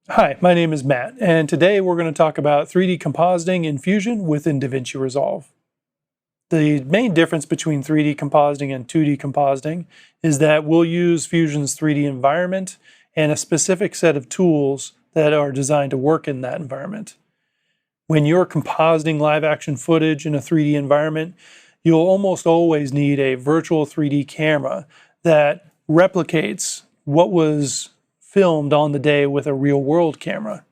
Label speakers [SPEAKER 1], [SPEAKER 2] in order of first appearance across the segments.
[SPEAKER 1] Hi, my name is Matt, and today we're going to talk about 3D compositing in Fusion within DaVinci Resolve. The main difference between 3D compositing and 2D compositing is that we'll use Fusion's 3D environment and a specific set of tools that are designed to work in that environment. When you're compositing live action footage in a 3D environment, you'll almost always need a virtual 3D camera that replicates what was filmed on the day with a real world camera.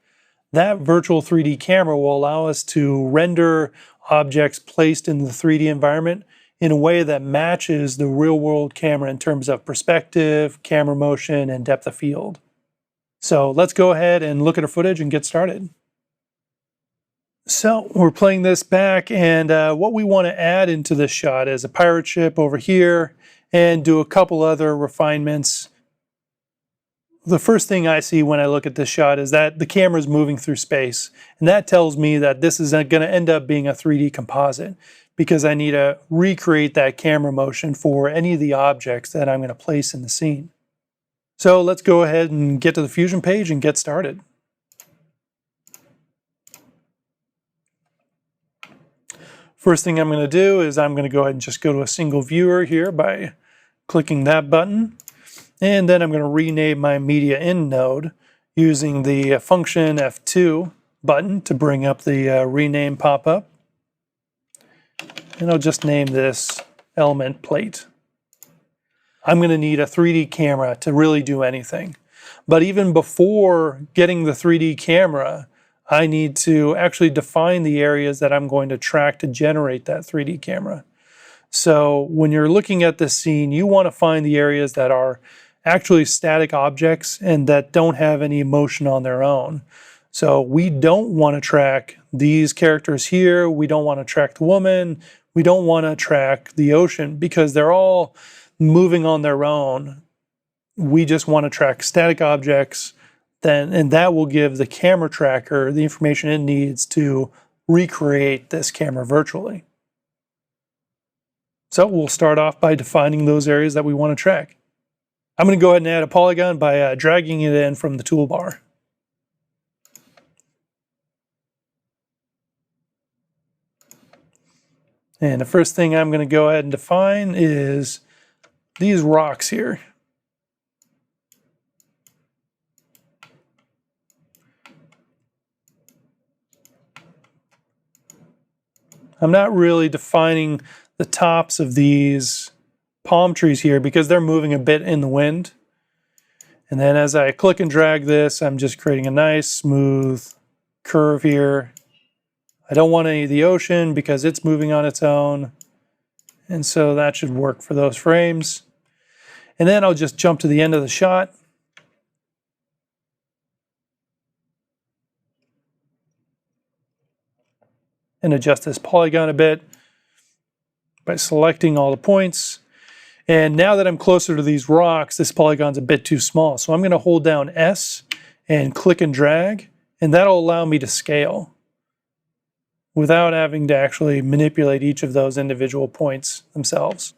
[SPEAKER 1] That virtual 3D camera will allow us to render objects placed in the 3D environment in a way that matches the real world camera in terms of perspective, camera motion, and depth of field. So let's go ahead and look at our footage and get started. So we're playing this back, and what we want to add into this shot is a pirate ship over here and do a couple other refinements. The first thing I see when I look at this shot is that the camera is moving through space, and that tells me that this is going to end up being a 3D composite because I need to recreate that camera motion for any of the objects that I'm going to place in the scene. So let's go ahead and get to the Fusion page and get started. First thing I'm going to do is I'm going to go ahead and just go to a single viewer here by clicking that button. And then I'm going to rename my media in node using the function F2 button to bring up the rename pop-up. And I'll just name this element plate. I'm going to need a 3D camera to really do anything. But even before getting the 3D camera, I need to actually define the areas that I'm going to track to generate that 3D camera. So when you're looking at this scene, you want to find the areas that are actually static objects and that don't have any motion on their own. So we don't want to track these characters here. We don't want to track the woman. We don't want to track the ocean because they're all moving on their own. We just want to track static objects, and that will give the camera tracker the information it needs to recreate this camera virtually. So we'll start off by defining those areas that we want to track. I'm going to go ahead and add a polygon by dragging it in from the toolbar. And the first thing I'm going to go ahead and define is these rocks here. I'm not really defining the tops of these palm trees here because they're moving a bit in the wind. And then as I click and drag this, I'm just creating a nice smooth curve here. I don't want any of the ocean because it's moving on its own. And so that should work for those frames. And then I'll just jump to the end of the shot. And adjust this polygon a bit by selecting all the points. And now that I'm closer to these rocks, this polygon's a bit too small. So I'm going to hold down S and click and drag, and that'll allow me to scale without having to actually manipulate each of those individual points themselves.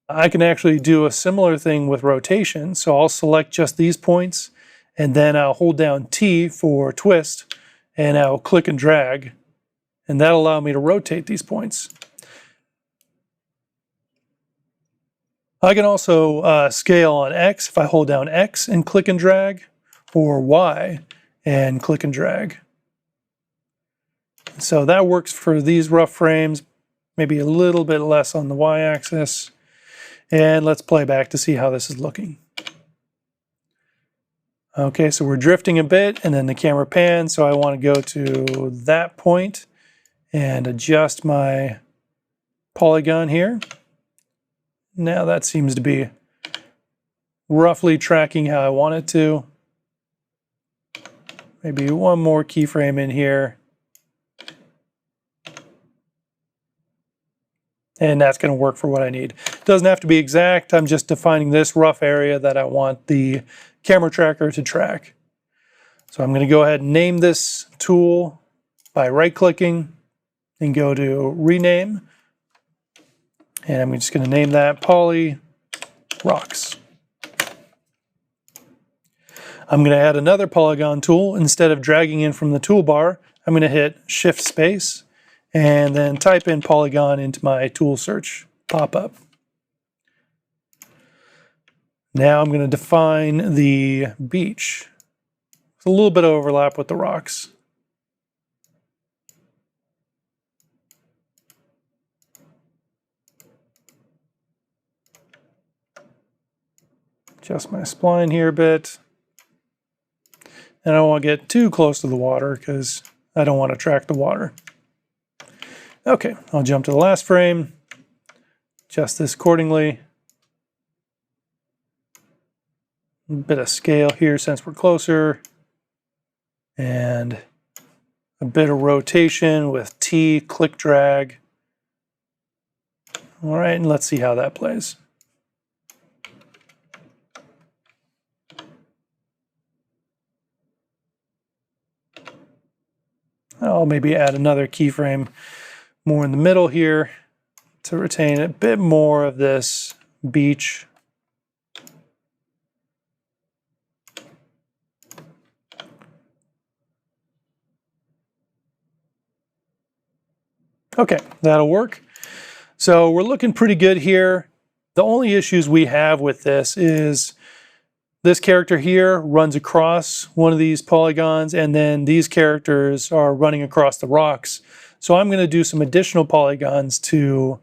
[SPEAKER 1] I can actually do a similar thing with rotation. So I'll select just these points, and then I'll hold down T for twist, and I'll click and drag, and that'll allow me to rotate these points. I can also scale on X if I hold down X and click and drag, or Y and click and drag. So that works for these rough frames, maybe a little bit less on the Y-axis. And let's play back to see how this is looking. Okay, so we're drifting a bit, and then the camera pans, so I want to go to that point and adjust my polygon here. Now that seems to be roughly tracking how I want it to. Maybe one more keyframe in here. And that's going to work for what I need. It doesn't have to be exact. I'm just defining this rough area that I want the camera tracker to track. So I'm going to go ahead and name this tool by right-clicking and go to Rename. And I'm just going to name that Poly Rocks. I'm going to add another polygon tool. Instead of dragging in from the toolbar, I'm going to hit Shift Space and then type in polygon into my tool search pop-up. Now I'm going to define the beach. There's a little bit of overlap with the rocks. Adjust my spline here a bit. And I don't want to get too close to the water because I don't want to track the water. Okay, I'll jump to the last frame. Adjust this accordingly. A bit of scale here since we're closer. And a bit of rotation with T, click drag. All right, and let's see how that plays. I'll maybe add another keyframe more in the middle here to retain a bit more of this beach. Okay, that'll work. So we're looking pretty good here. The only issues we have with this is this character here runs across one of these polygons, and then these characters are running across the rocks. So I'm going to do some additional polygons to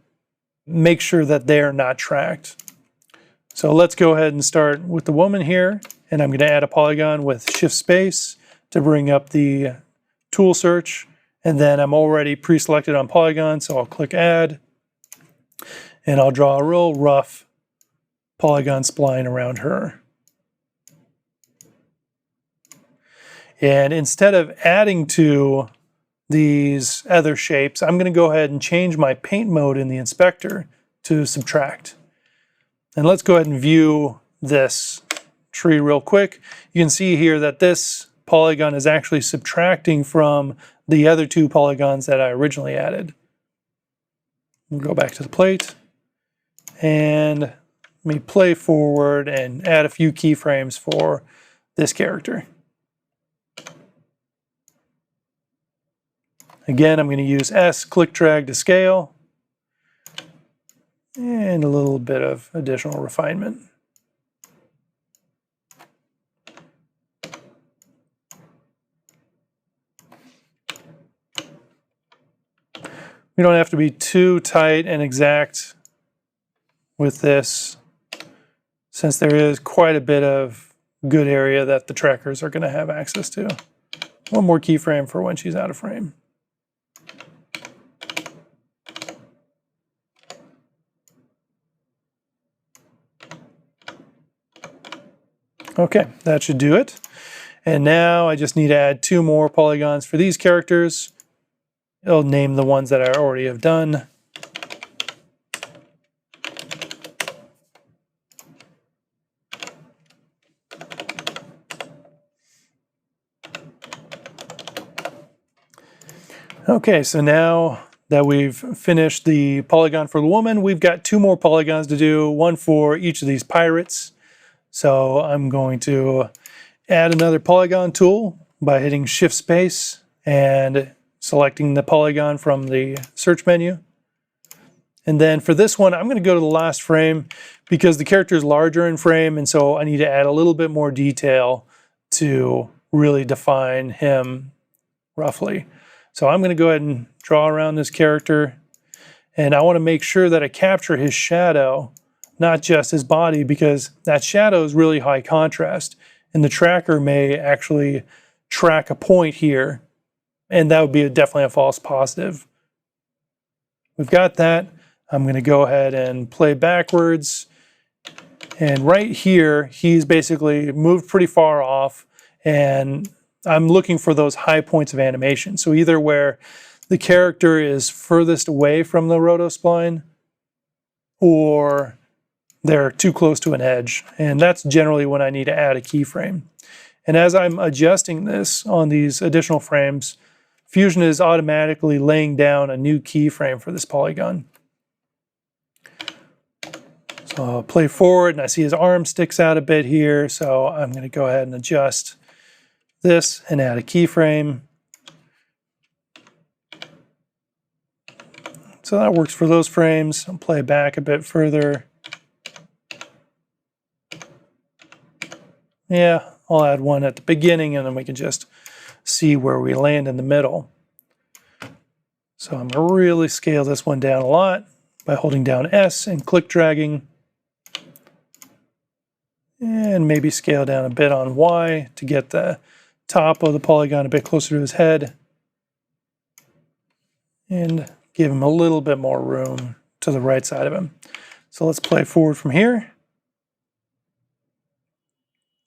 [SPEAKER 1] make sure that they're not tracked. So let's go ahead and start with the woman here, and I'm going to add a polygon with Shift Space to bring up the tool search. And then I'm already pre-selected on polygon, so I'll click Add, and I'll draw a real rough polygon spline around her. And instead of adding to these other shapes, I'm going to go ahead and change my paint mode in the inspector to subtract. And let's go ahead and view this tree real quick. You can see here that this polygon is actually subtracting from the other two polygons that I originally added. We'll go back to the plate and let me play forward and add a few keyframes for this character. Again, I'm going to use S, click drag to scale, and a little bit of additional refinement. We don't have to be too tight and exact with this, since there is quite a bit of good area that the trackers are going to have access to. One more keyframe for when she's out of frame. Okay, that should do it. And now I just need to add 2 more polygons for these characters. It'll name the ones that I already have done. Okay, so now that we've finished the polygon for the woman, we've got 2 more polygons to do, one for each of these pirates. So I'm going to add another polygon tool by hitting Shift Space and selecting the polygon from the search menu. And then for this one, I'm going to go to the last frame because the character is larger in frame, and so I need to add a little bit more detail to really define him roughly. So I'm going to go ahead and draw around this character, and I want to make sure that I capture his shadow, not just his body, because that shadow is really high contrast, and the tracker may actually track a point here, and that would be definitely a false positive. We've got that. I'm going to go ahead and play backwards, and right here he's basically moved pretty far off, and I'm looking for those high points of animation. So either where the character is furthest away from the rotospline, or they're too close to an edge, and that's generally when I need to add a keyframe. And as I'm adjusting this on these additional frames, Fusion is automatically laying down a new keyframe for this polygon. So So I'll play forward and I see his arm sticks out a bit here. So I'm going to go ahead and adjust this and add a keyframe. So that works for those frames. I'll play back a bit further. Yeah, I'll add one at the beginning and then we can just see where we land in the middle. So I'm going to really scale this one down a lot by holding down S and click dragging. And maybe scale down a bit on Y to get the top of the polygon a bit closer to his head. And give him a little bit more room to the right side of him. So let's play forward from here.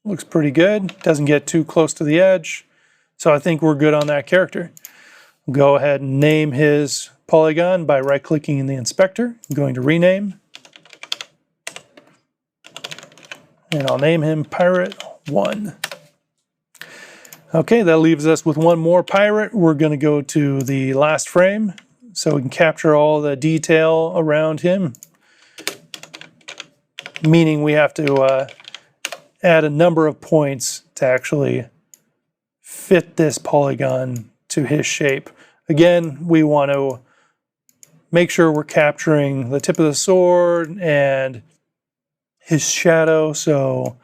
[SPEAKER 1] Looks pretty good. Doesn't get too close to the edge. So I think we're good on that character. We'll go ahead and name his polygon by right-clicking in the inspector. I'm going to rename. And I'll name him Pirate 1. Okay, that leaves us with one more pirate. We're going to go to the last frame so we can capture all the detail around him. Meaning we have to add a number of points to actually fit this polygon to his shape. Again, we want to make sure we're capturing the tip of the sword and his shadow so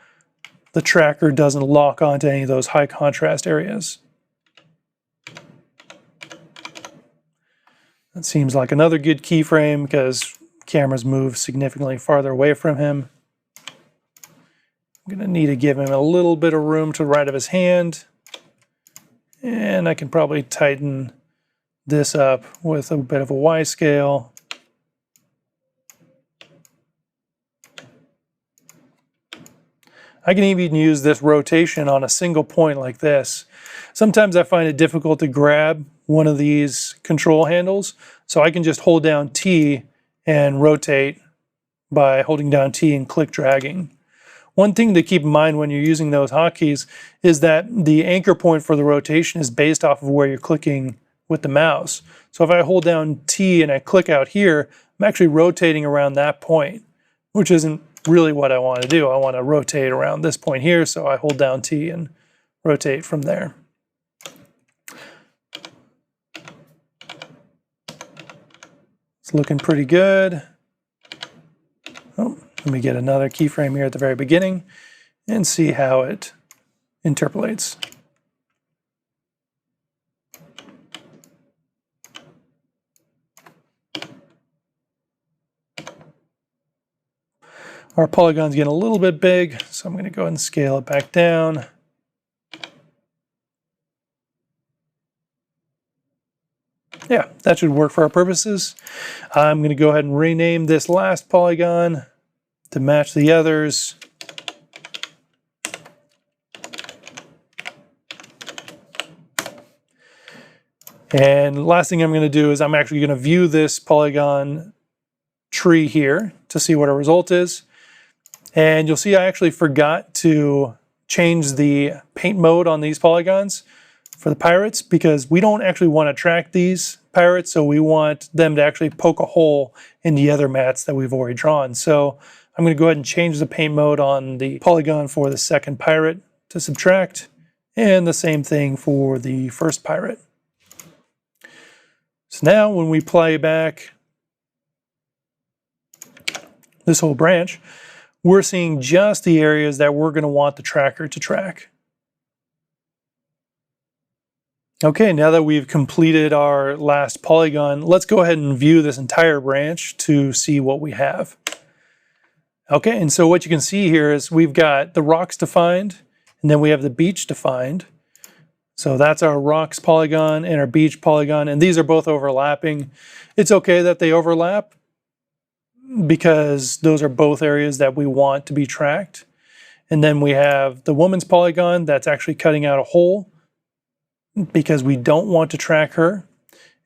[SPEAKER 1] the tracker doesn't lock onto any of those high contrast areas. That seems like another good keyframe because cameras move significantly farther away from him. I'm going to need to give him a little bit of room to the right of his hand. And I can probably tighten this up with a bit of a Y scale. I can even use this rotation on a single point like this. Sometimes I find it difficult to grab one of these control handles, so I can just hold down T and rotate by holding down T and click dragging. One thing to keep in mind when you're using those hotkeys is that the anchor point for the rotation is based off of where you're clicking with the mouse. So if I hold down T and I click out here, I'm actually rotating around that point, which isn't really what I want to do. I want to rotate around this point here, so I hold down T and rotate from there. It's looking pretty good. Oh, let me get another keyframe here at the very beginning and see how it interpolates. Our polygon's getting a little bit big, so I'm going to go ahead and scale it back down. Yeah, that should work for our purposes. I'm going to go ahead and rename this last polygon to match the others. And last thing I'm going to do is I'm actually going to view this polygon tree here to see what our result is. And you'll see I actually forgot to change the paint mode on these polygons for the pirates because we don't actually want to track these pirates, so we want them to actually poke a hole in the other mats that we've already drawn. So I'm going to go ahead and change the paint mode on the polygon for the second pirate to subtract, and the same thing for the first pirate. So now when we play back this whole branch, we're seeing just the areas that we're going to want the tracker to track. Okay, now that we've completed our last polygon, let's go ahead and view this entire branch to see what we have. Okay, and so what you can see here is we've got the rocks defined, and then we have the beach defined. So that's our rocks polygon and our beach polygon, and these are both overlapping. It's okay that they overlap because those are both areas that we want to be tracked. And then we have the woman's polygon that's actually cutting out a hole because we don't want to track her.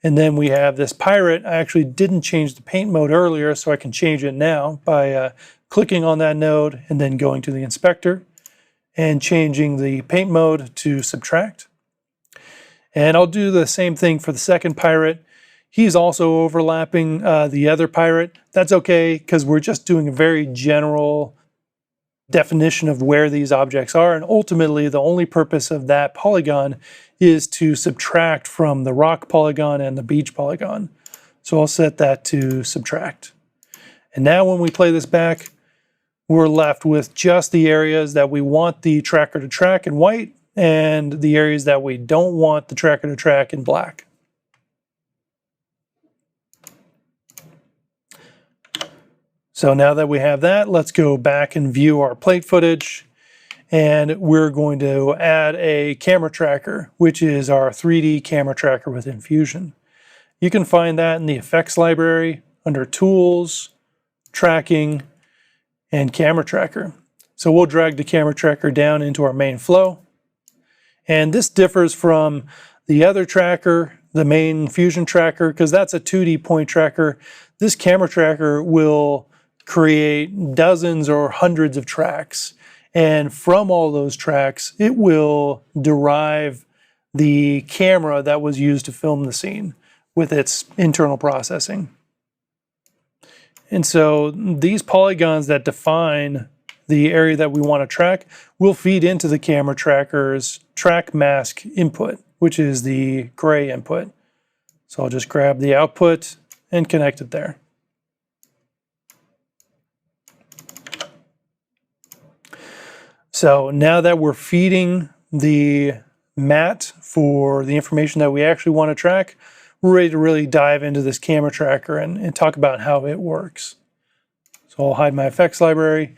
[SPEAKER 1] And then we have this pirate. I actually didn't change the paint mode earlier, so I can change it now by clicking on that node and then going to the inspector and changing the paint mode to subtract. And I'll do the same thing for the second pirate. He's also overlapping the other pirate. That's okay, because we're just doing a very general definition of where these objects are, and ultimately the only purpose of that polygon is to subtract from the rock polygon and the beach polygon. So I'll set that to subtract. And now when we play this back, we're left with just the areas that we want the tracker to track in white and the areas that we don't want the tracker to track in black. So now that we have that, let's go back and view our plate footage. And we're going to add a camera tracker, which is our 3D camera tracker within Fusion. You can find that in the effects library under Tools, Tracking, and Camera Tracker. So we'll drag the camera tracker down into our main flow. And this differs from the other tracker, the main Fusion tracker, because that's a 2D point tracker. This camera tracker will create dozens or hundreds of tracks. And from all those tracks, it will derive the camera that was used to film the scene with its internal processing. And so these polygons that define the area that we want to track will feed into the camera tracker's track mask input, which is the gray input. So I'll just grab the output and connect it there. So now that we're feeding the mat for the information that we actually want to track, we're ready to really dive into this camera tracker and talk about how it works. So I'll hide my effects library.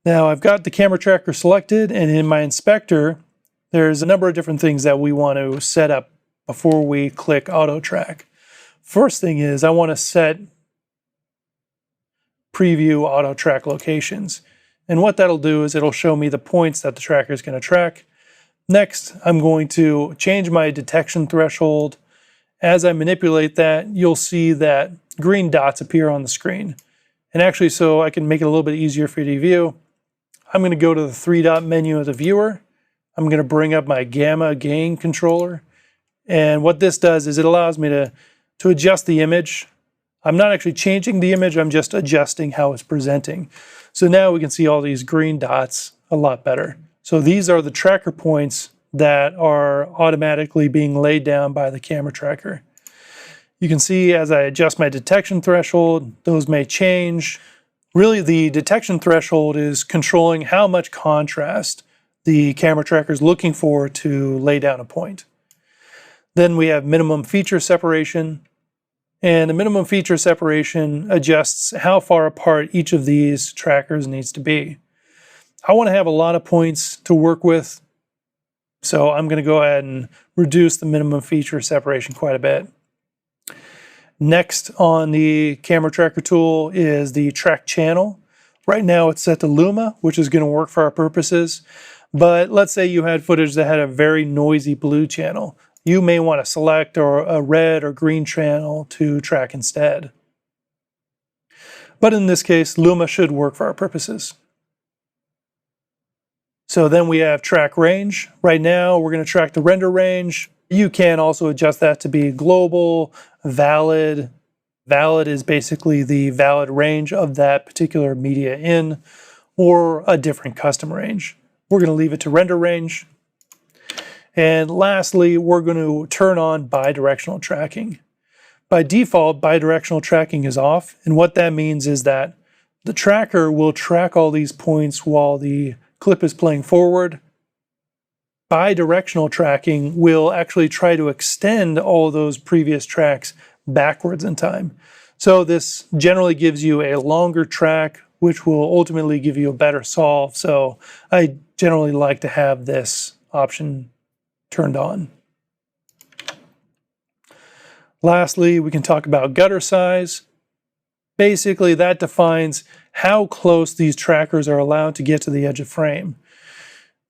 [SPEAKER 1] Now I've got the camera tracker selected, and in my inspector, there's a number of different things that we want to set up before we click auto track. First thing is I want to set preview auto track locations. And what that'll do is it'll show me the points that the tracker is going to track. Next, I'm going to change my detection threshold. As I manipulate that, you'll see that green dots appear on the screen. And actually, so I can make it a little bit easier for you to view, I'm going to go to the three-dot menu of the viewer. I'm going to bring up my gamma gain controller. And what this does is it allows me to adjust the image. I'm not actually changing the image, I'm just adjusting how it's presenting. So now we can see all these green dots a lot better. So these are the tracker points that are automatically being laid down by the camera tracker. You can see as I adjust my detection threshold, those may change. Really, the detection threshold is controlling how much contrast the camera tracker is looking for to lay down a point. Then we have minimum feature separation. And the minimum feature separation adjusts how far apart each of these trackers needs to be. I want to have a lot of points to work with, so I'm going to go ahead and reduce the minimum feature separation quite a bit. Next on the camera tracker tool is the track channel. Right now it's set to Luma, which is going to work for our purposes. But let's say you had footage that had a very noisy blue channel. You may want to select a red or green channel to track instead. But in this case, Luma should work for our purposes. So then we have track range. Right now, we're going to track the render range. You can also adjust that to be global, valid. Valid is basically the valid range of that particular media in, or a different custom range. We're going to leave it to render range. And lastly, we're going to turn on bidirectional tracking. By default, bidirectional tracking is off, and what that means is that the tracker will track all these points while the clip is playing forward. Bidirectional tracking will actually try to extend all those previous tracks backwards in time. So this generally gives you a longer track, which will ultimately give you a better solve. So I generally like to have this option turned on. Lastly, we can talk about gutter size. Basically, that defines how close these trackers are allowed to get to the edge of frame.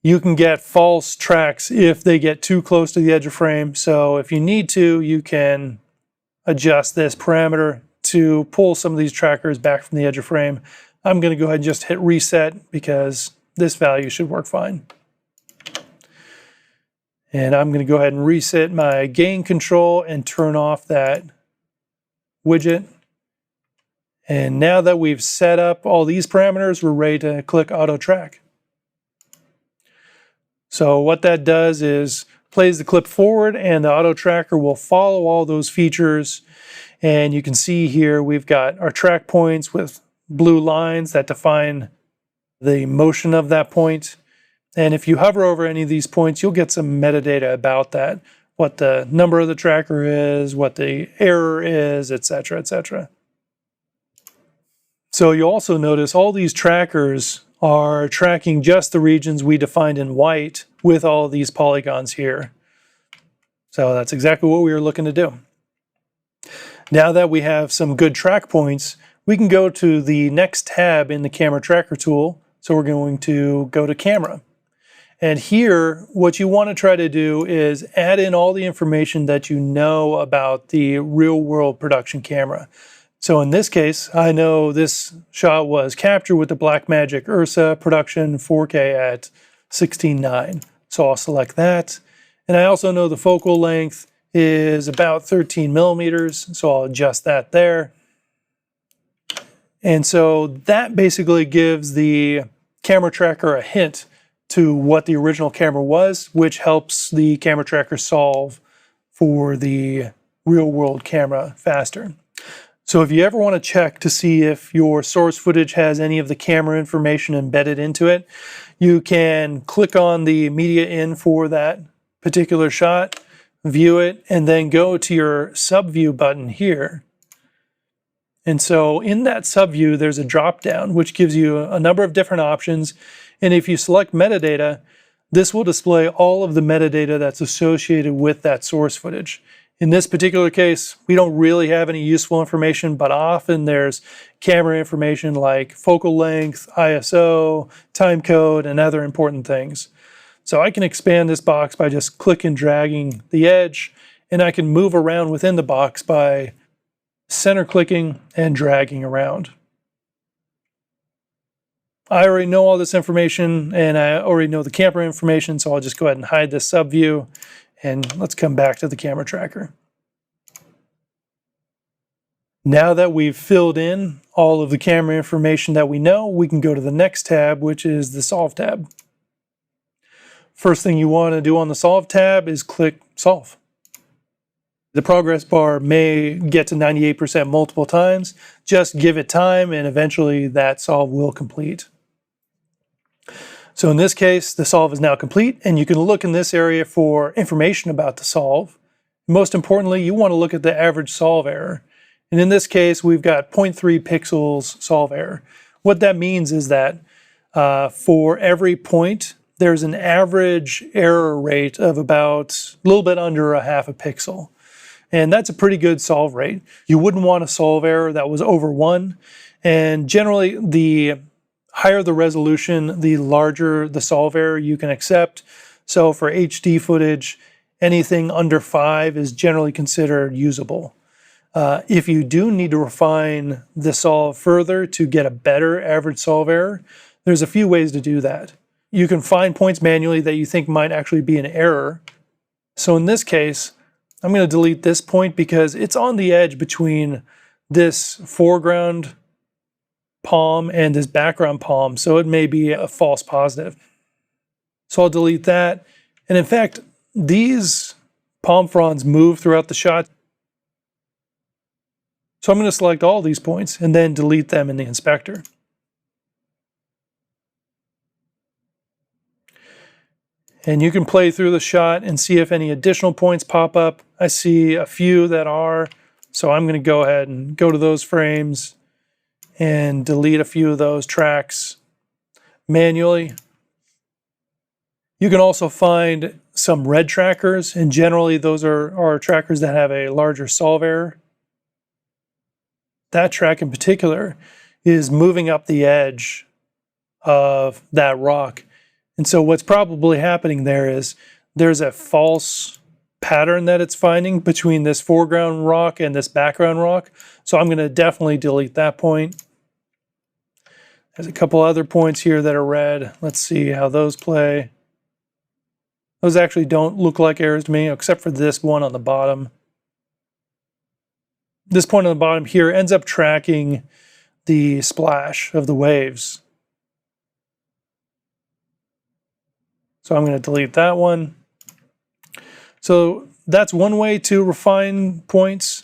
[SPEAKER 1] You can get false tracks if they get too close to the edge of frame. So if you need to, you can adjust this parameter to pull some of these trackers back from the edge of frame. I'm going to go ahead and just hit reset because this value should work fine. And I'm going to go ahead and reset my gain control and turn off that widget. And now that we've set up all these parameters, we're ready to click Auto Track. So what that does is plays the clip forward, and the auto tracker will follow all those features. And you can see here we've got our track points with blue lines that define the motion of that point. And if you hover over any of these points, you'll get some metadata about that, what the number of the tracker is, what the error is, etc., etc. So you'll also notice all these trackers are tracking just the regions we defined in white with all these polygons here. So that's exactly what we were looking to do. Now that we have some good track points, we can go to the next tab in the camera tracker tool. So we're going to go to camera. And here, what you want to try to do is add in all the information that you know about the real world production camera. So in this case, I know this shot was captured with the Blackmagic Ursa production 4K at 16:9. So I'll select that. And I also know the focal length is about 13 millimeters. So I'll adjust that there. And so that basically gives the camera tracker a hint to what the original camera was, which helps the camera tracker solve for the real world camera faster. So if you ever want to check to see if your source footage has any of the camera information embedded into it, you can click on the media in for that particular shot, view it, and then go to your subview button here. And so in that subview, there's a drop down, which gives you a number of different options. And if you select metadata, this will display all of the metadata that's associated with that source footage. In this particular case, we don't really have any useful information, but often there's camera information like focal length, ISO, time code, and other important things. So I can expand this box by just clicking and dragging the edge, and I can move around within the box by center clicking and dragging around. I already know all this information, and I already know the camera information, so I'll just go ahead and hide this subview. And let's come back to the camera tracker. Now that we've filled in all of the camera information that we know, we can go to the next tab, which is the Solve tab. First thing you want to do on the Solve tab is click Solve. The progress bar may get to 98% multiple times. Just give it time, and eventually that solve will complete. So in this case, the solve is now complete, and you can look in this area for information about the solve. Most importantly, you want to look at the average solve error. And in this case, we've got 0.3 pixels solve error. What that means is that for every point, there's an average error rate of about a little bit under a half a pixel. And that's a pretty good solve rate. You wouldn't want a solve error that was over 1. And generally, the higher the resolution, the larger the solve error you can accept. So for HD footage, anything under 5 is generally considered usable. If you do need to refine the solve further to get a better average solve error, there's a few ways to do that. You can find points manually that you think might actually be an error. So in this case, I'm going to delete this point because it's on the edge between this foreground palm and this background palm, so it may be a false positive. So I'll delete that. And in fact, these palm fronds move throughout the shot. So I'm going to select all these points and then delete them in the inspector. And you can play through the shot and see if any additional points pop up. I see a few that are, so I'm going to go ahead and go to those frames and delete a few of those tracks manually. You can also find some red trackers, and generally those are trackers that have a larger solve error. That track in particular is moving up the edge of that rock. And so what's probably happening there is there's a false pattern that it's finding between this foreground rock and this background rock. So I'm going to definitely delete that point. There's a couple other points here that are red. Let's see how those play. Those actually don't look like errors to me, except for this one on the bottom. this point on the bottom here ends up tracking the splash of the waves. So I'm going to delete that one. So that's one way to refine points.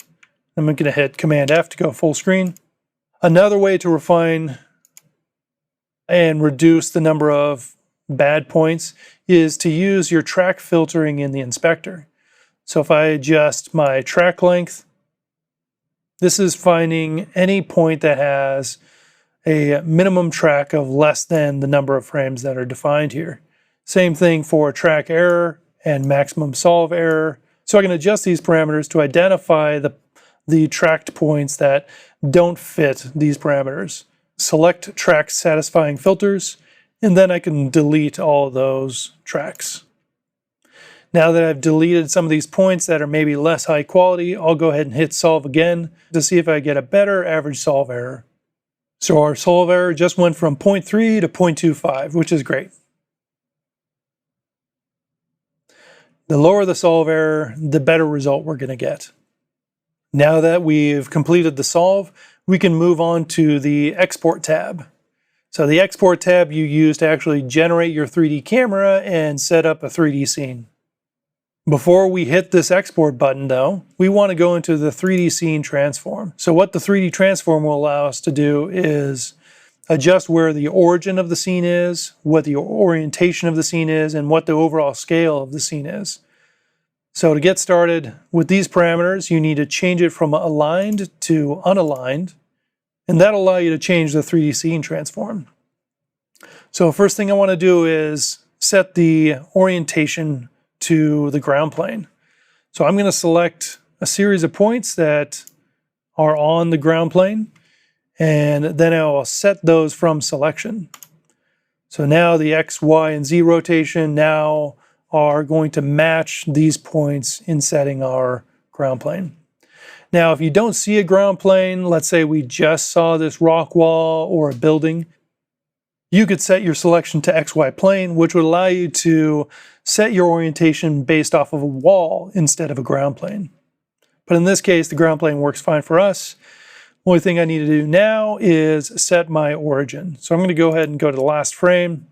[SPEAKER 1] I'm going to hit Command F to go full screen. Another way to refine and reduce the number of bad points is to use your track filtering in the inspector. So if I adjust my track length, this is finding any point that has a minimum track of less than the number of frames that are defined here. Same thing for track error and maximum solve error. So I can adjust these parameters to identify the tracked points that don't fit these parameters. Select track satisfying filters, and then I can delete all of those tracks. Now that I've deleted some of these points that are maybe less high quality, I'll go ahead and hit solve again to see if I get a better average solve error. So our solve error just went from 0.3 to 0.25, which is great. The lower the solve error, the better result we're going to get. Now that we've completed the solve, we can move on to the Export tab. So the Export tab you use to actually generate your 3D camera and set up a 3D scene. Before we hit this Export button though, we want to go into the 3D scene transform. So what the 3D transform will allow us to do is adjust where the origin of the scene is, what the orientation of the scene is, and what the overall scale of the scene is. So to get started with these parameters, you need to change it from aligned to unaligned, and that'll allow you to change the 3D scene transform. So first thing I want to do is set the orientation to the ground plane. So I'm going to select a series of points that are on the ground plane, and then I'll set those from selection. So now the X, Y, and Z rotation now are going to match these points in setting our ground plane. Now, if you don't see a ground plane, let's say we just saw this rock wall or a building, you could set your selection to XY plane, which would allow you to set your orientation based off of a wall instead of a ground plane. But in this case, the ground plane works fine for us. Only thing I need to do now is set my origin. So I'm going to go ahead and go to the last frame,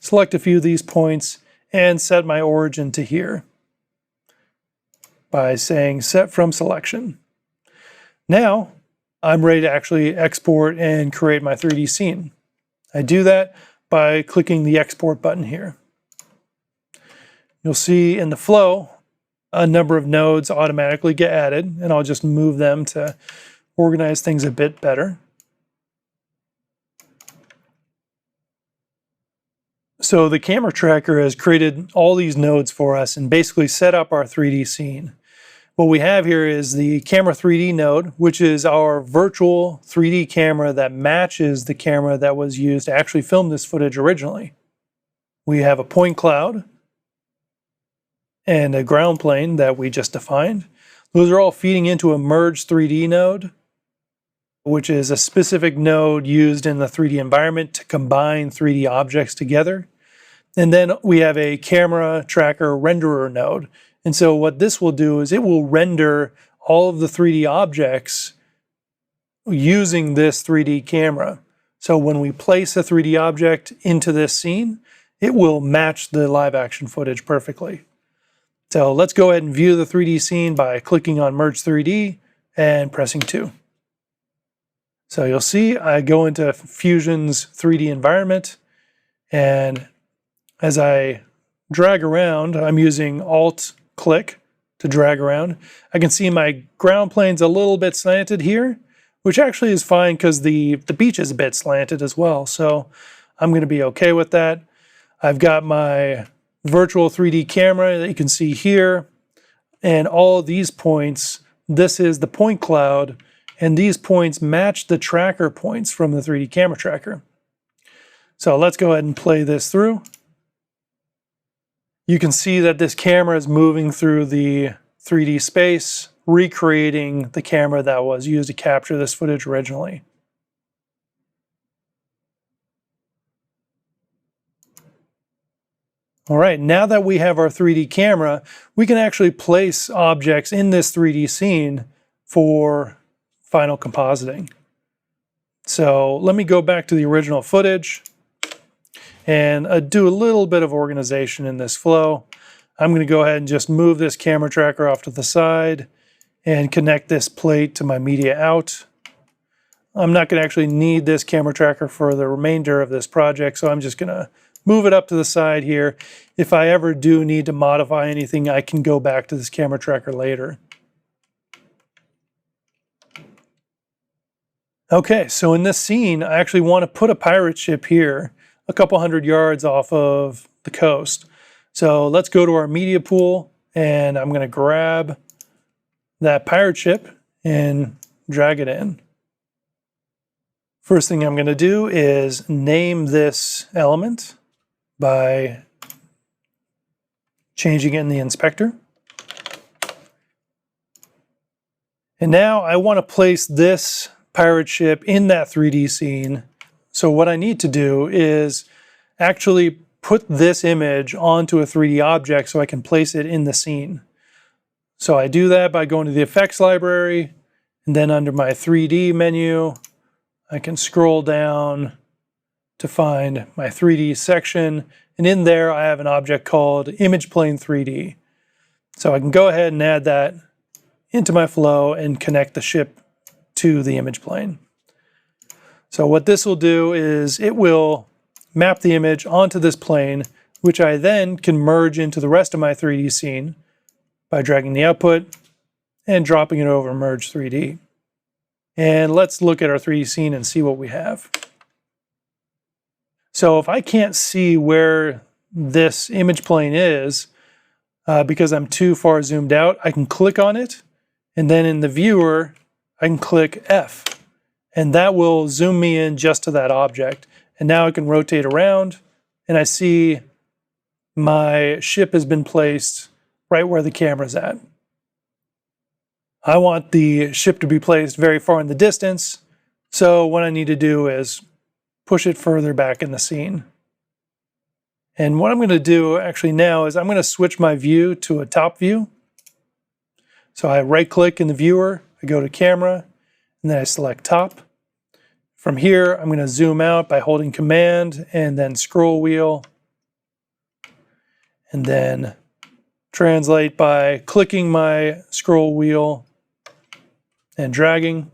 [SPEAKER 1] select a few of these points, and set my origin to here by saying set from selection. Now I'm ready to actually export and create my 3D scene. I do that by clicking the export button here. You'll see in the flow a number of nodes automatically get added, and I'll just move them to organize things a bit better. So the camera tracker has created all these nodes for us and basically set up our 3D scene. What we have here is the camera 3D node, which is our virtual 3D camera that matches the camera that was used to actually film this footage originally. We have a point cloud and a ground plane that we just defined. Those are all feeding into a merge 3D node, which is a specific node used in the 3D environment to combine 3D objects together. And then we have a camera tracker renderer node. And so what this will do is it will render all of the 3D objects using this 3D camera. So when we place a 3D object into this scene, it will match the live action footage perfectly. So let's go ahead and view the 3D scene by clicking on Merge 3D and pressing 2. So you'll see I go into Fusion's 3D environment, and as I drag around, I'm using Alt-click to drag around. I can see my ground plane's a little bit slanted here, which actually is fine because the beach is a bit slanted as well. So I'm going to be okay with that. I've got my virtual 3D camera that you can see here, and all of these points, this is the point cloud, and these points match the tracker points from the 3D camera tracker. So let's go ahead and play this through. You can see that this camera is moving through the 3D space, recreating the camera that was used to capture this footage originally. All right, now that we have our 3D camera, we can actually place objects in this 3D scene for final compositing. So let me go back to the original footage and do a little bit of organization in this flow. I'm going to go ahead and just move this camera tracker off to the side and connect this plate to my media out. I'm not going to actually need this camera tracker for the remainder of this project, so I'm just going to move it up to the side here. If I ever do need to modify anything, I can go back to this camera tracker later. Okay, so in this scene, I actually want to put a pirate ship here, a couple hundred yards off of the coast. So let's go to our media pool, and I'm going to grab that pirate ship and drag it in. First thing I'm going to do is name this element by changing it in the inspector. And now I want to place this pirate ship in that 3D scene. So what I need to do is actually put this image onto a 3D object so I can place it in the scene. So I do that by going to the effects library, and then under my 3D menu, I can scroll down to find my 3D section, and in there I have an object called Image Plane 3D. So I can go ahead and add that into my flow and connect the ship to the image plane. So what this will do is it will map the image onto this plane, which I then can merge into the rest of my 3D scene by dragging the output and dropping it over Merge 3D. And let's look at our 3D scene and see what we have. So if I can't see where this image plane is, because I'm too far zoomed out, I can click on it, and then in the viewer, I can click F, and that will zoom me in just to that object. And now I can rotate around, and I see my ship has been placed right where the camera's at. I want the ship to be placed very far in the distance, so what I need to do is push it further back in the scene. And what I'm going to do actually now is I'm going to switch my view to a top view. So I right-click in the viewer, I go to camera, and then I select top. From here, I'm going to zoom out by holding Command and then scroll wheel, and then translate by clicking my scroll wheel and dragging.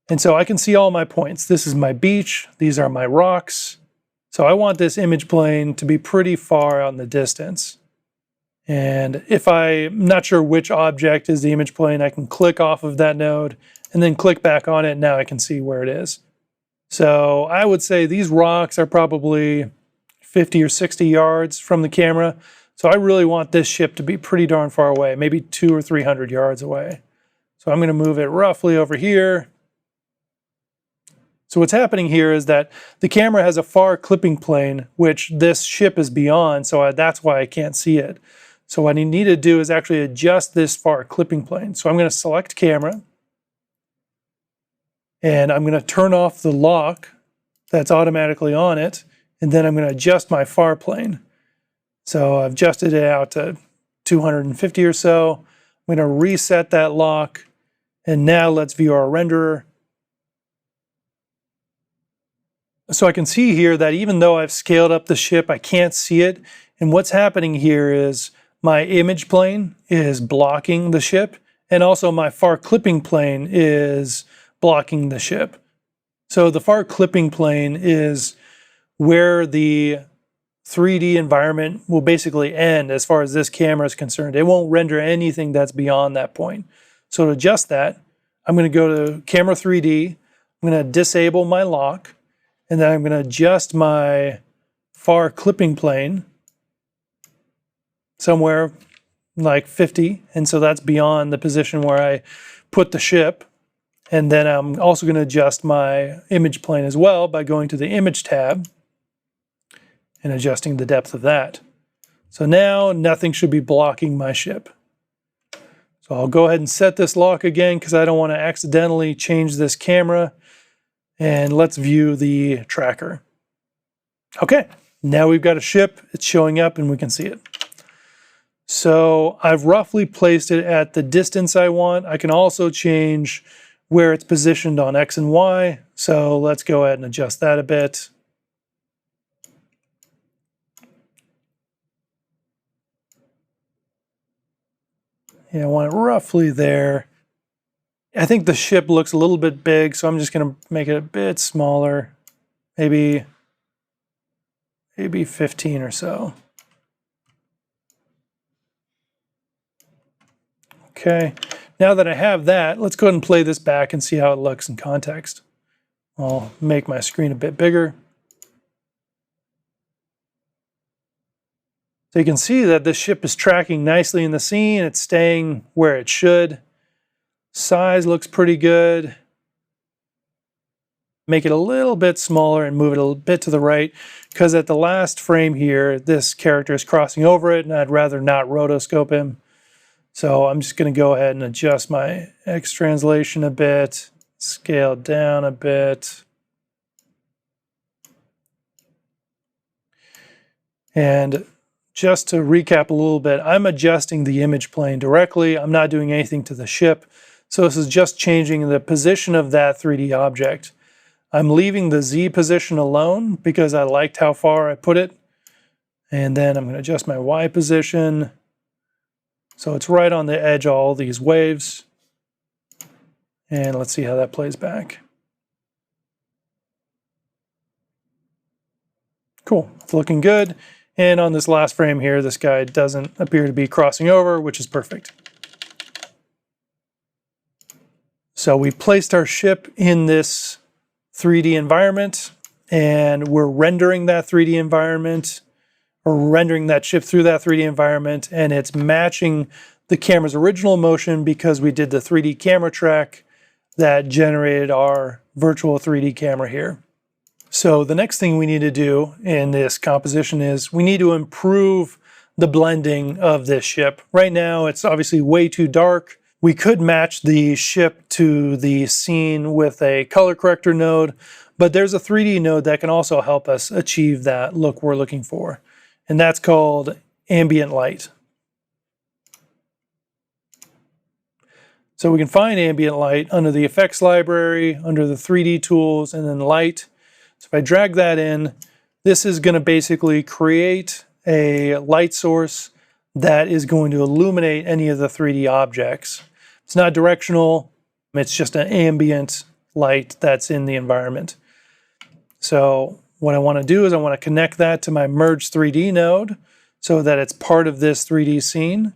[SPEAKER 1] And so I can see all my points. This is my beach, these are my rocks. So I want this image plane to be pretty far out in the distance. And if I'm not sure which object is the image plane, I can click off of that node and then click back on it, and now I can see where it is. So I would say these rocks are probably 50 or 60 yards from the camera. So I really want this ship to be pretty darn far away, maybe 200 or 300 yards away. So I'm going to move it roughly over here. So what's happening here is that the camera has a far clipping plane, which this ship is beyond, so that's why I can't see it. So what I need to do is actually adjust this far clipping plane. So I'm going to select camera, and I'm going to turn off the lock that's automatically on it, and then I'm going to adjust my far plane. So I've adjusted it out to 250 or so. I'm going to reset that lock, and now let's view our renderer. So I can see here that even though I've scaled up the ship, I can't see it. And what's happening here is my image plane is blocking the ship, and also my far clipping plane is blocking the ship. So the far clipping plane is where the 3D environment will basically end as far as this camera is concerned. It won't render anything that's beyond that point. So to adjust that, I'm going to go to Camera 3D, I'm going to disable my lock, and then I'm going to adjust my far clipping plane somewhere like 50, and so that's beyond the position where I put the ship. And then I'm also going to adjust my image plane as well by going to the Image tab and adjusting the depth of that. So now nothing should be blocking my ship. So I'll go ahead and set this lock again because I don't want to accidentally change this camera. And let's view the tracker. Okay, now we've got a ship. It's showing up and we can see it. So I've roughly placed it at the distance I want. I can also change where it's positioned on X and Y. So let's go ahead and adjust that a bit. Yeah, I want it roughly there. I think the ship looks a little bit big, so I'm just going to make it a bit smaller. Maybe 15 or so. Okay, now that I have that, let's go ahead and play this back and see how it looks in context. I'll make my screen a bit bigger. So you can see that this ship is tracking nicely in the scene. It's staying where it should. Size looks pretty good. Make it a little bit smaller and move it a little bit to the right, because at the last frame here, this character is crossing over it, and I'd rather not rotoscope him. So I'm just going to go ahead and adjust my X translation a bit, scale down a bit. And just to recap a little bit, I'm adjusting the image plane directly. I'm not doing anything to the ship. So this is just changing the position of that 3D object. I'm leaving the Z position alone because I liked how far I put it. And then I'm going to adjust my Y position. So it's right on the edge of all these waves. And let's see how that plays back. Cool, it's looking good. And on this last frame here, this guy doesn't appear to be crossing over, which is perfect. So we placed our ship in this 3D environment, and we're rendering that 3D environment, or rendering that ship through that 3D environment, and it's matching the camera's original motion because we did the 3D camera track that generated our virtual 3D camera here. So the next thing we need to do in this composition is we need to improve the blending of this ship. Right now, it's obviously way too dark. We could match the ship to the scene with a color corrector node, but there's a 3D node that can also help us achieve that look we're looking for. And that's called ambient light. So we can find ambient light under the effects library, under the 3D tools, and then light. So if I drag that in, this is going to basically create a light source that is going to illuminate any of the 3D objects. It's not directional, it's just an ambient light that's in the environment. So what I want to do is I want to connect that to my Merge 3D node so that it's part of this 3D scene.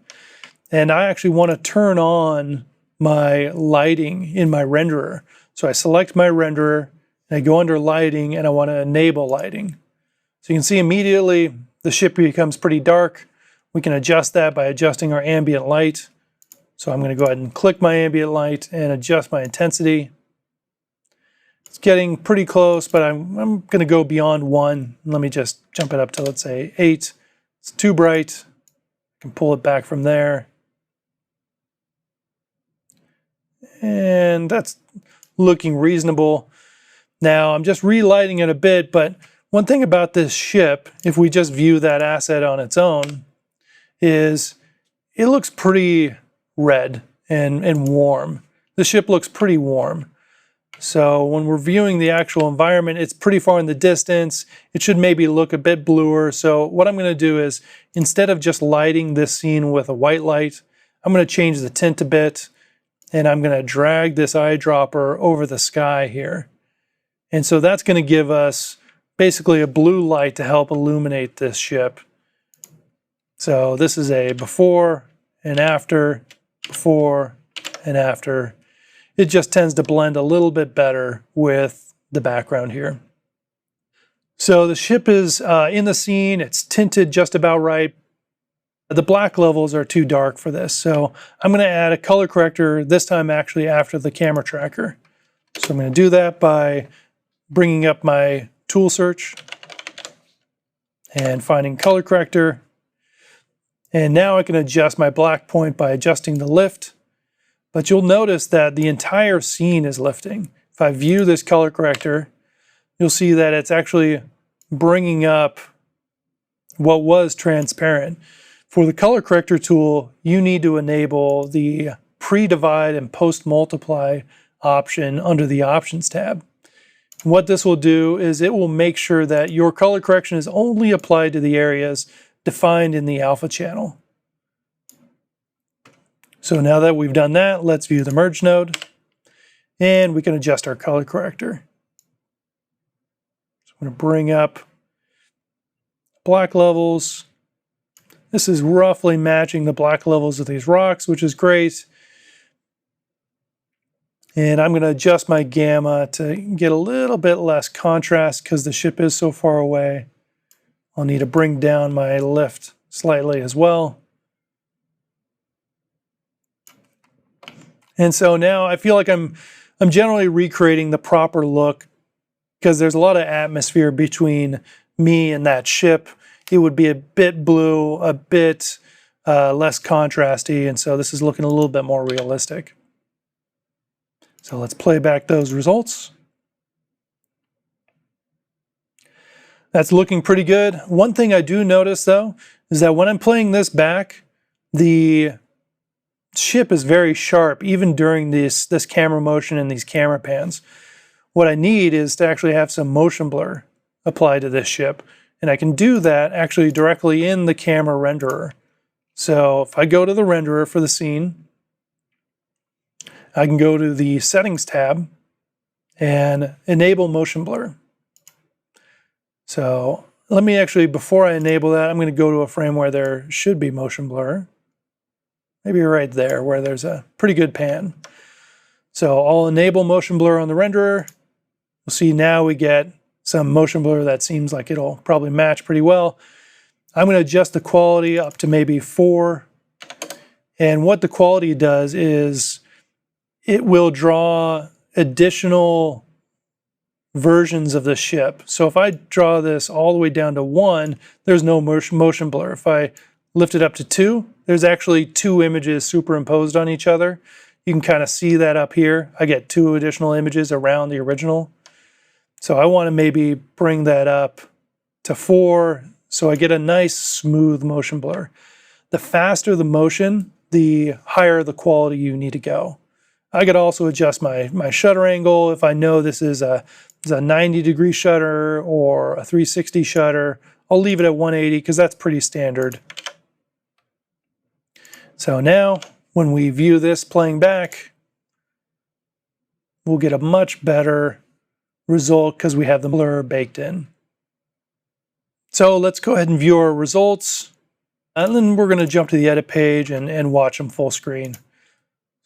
[SPEAKER 1] And I actually want to turn on my lighting in my renderer. So I select my renderer, and I go under lighting, and I want to enable lighting. So you can see immediately the ship becomes pretty dark. We can adjust that by adjusting our ambient light. So I'm going to go ahead and click my ambient light and adjust my intensity. It's getting pretty close, but I'm going to go beyond 1. Let me just jump it up to, let's say, 8. It's too bright. I can pull it back from there. And that's looking reasonable. Now I'm just relighting it a bit, but one thing about this ship, if we just view that asset on its own, is it looks pretty red and warm. The ship looks pretty warm. So when we're viewing the actual environment, it's pretty far in the distance. It should maybe look a bit bluer. So what I'm going to do is, instead of just lighting this scene with a white light, I'm going to change the tint a bit, and I'm going to drag this eyedropper over the sky here. And so that's going to give us basically a blue light to help illuminate this ship. So this is a before and after, before and after. It just tends to blend a little bit better with the background here. So the ship is in the scene. It's tinted just about right. The black levels are too dark for this. So I'm going to add a color corrector, this time actually after the camera tracker. So I'm going to do that by bringing up my tool search and finding color corrector. And now I can adjust my black point by adjusting the lift. But you'll notice that the entire scene is lifting. If I view this color corrector, you'll see that it's actually bringing up what was transparent. For the color corrector tool, you need to enable the pre-divide and post-multiply option under the Options tab. What this will do is it will make sure that your color correction is only applied to the areas defined in the alpha channel. So now that we've done that, let's view the merge node, and we can adjust our color corrector. So I'm going to bring up black levels. This is roughly matching the black levels of these rocks, which is great. And I'm going to adjust my gamma to get a little bit less contrast because the ship is so far away. I'll need to bring down my lift slightly as well. And so now I feel like I'm generally recreating the proper look because there's a lot of atmosphere between me and that ship. It would be a bit blue, a bit less contrasty, and so this is looking a little bit more realistic. So let's play back those results. That's looking pretty good. One thing I do notice though is that when I'm playing this back, the ship is very sharp even during this camera motion and these camera pans. What I need is to actually have some motion blur applied to this ship, and I can do that actually directly in the camera renderer. So if I go to the renderer for the scene, I can go to the Settings tab and enable motion blur. So let me actually, before I enable that, I'm going to go to a frame where there should be motion blur. Maybe right there where there's a pretty good pan. So I'll enable motion blur on the renderer. We'll see now we get some motion blur that seems like it'll probably match pretty well. I'm going to adjust the quality up to maybe 4. And what the quality does is it will draw additional versions of the ship. So if I draw this all the way down to 1, there's no motion blur. If I lift it up to 2, there's actually 2 images superimposed on each other. You can kind of see that up here. I get 2 additional images around the original. So I want to maybe bring that up to 4 so I get a nice smooth motion blur. The faster the motion, the higher the quality you need to go. I could also adjust my shutter angle if I know this is a 90-degree shutter or a 360 shutter. I'll leave it at 180 because that's pretty standard. So now when we view this playing back, we'll get a much better result because we have the blur baked in. So let's go ahead and view our results. And then we're going to jump to the edit page and watch them full screen.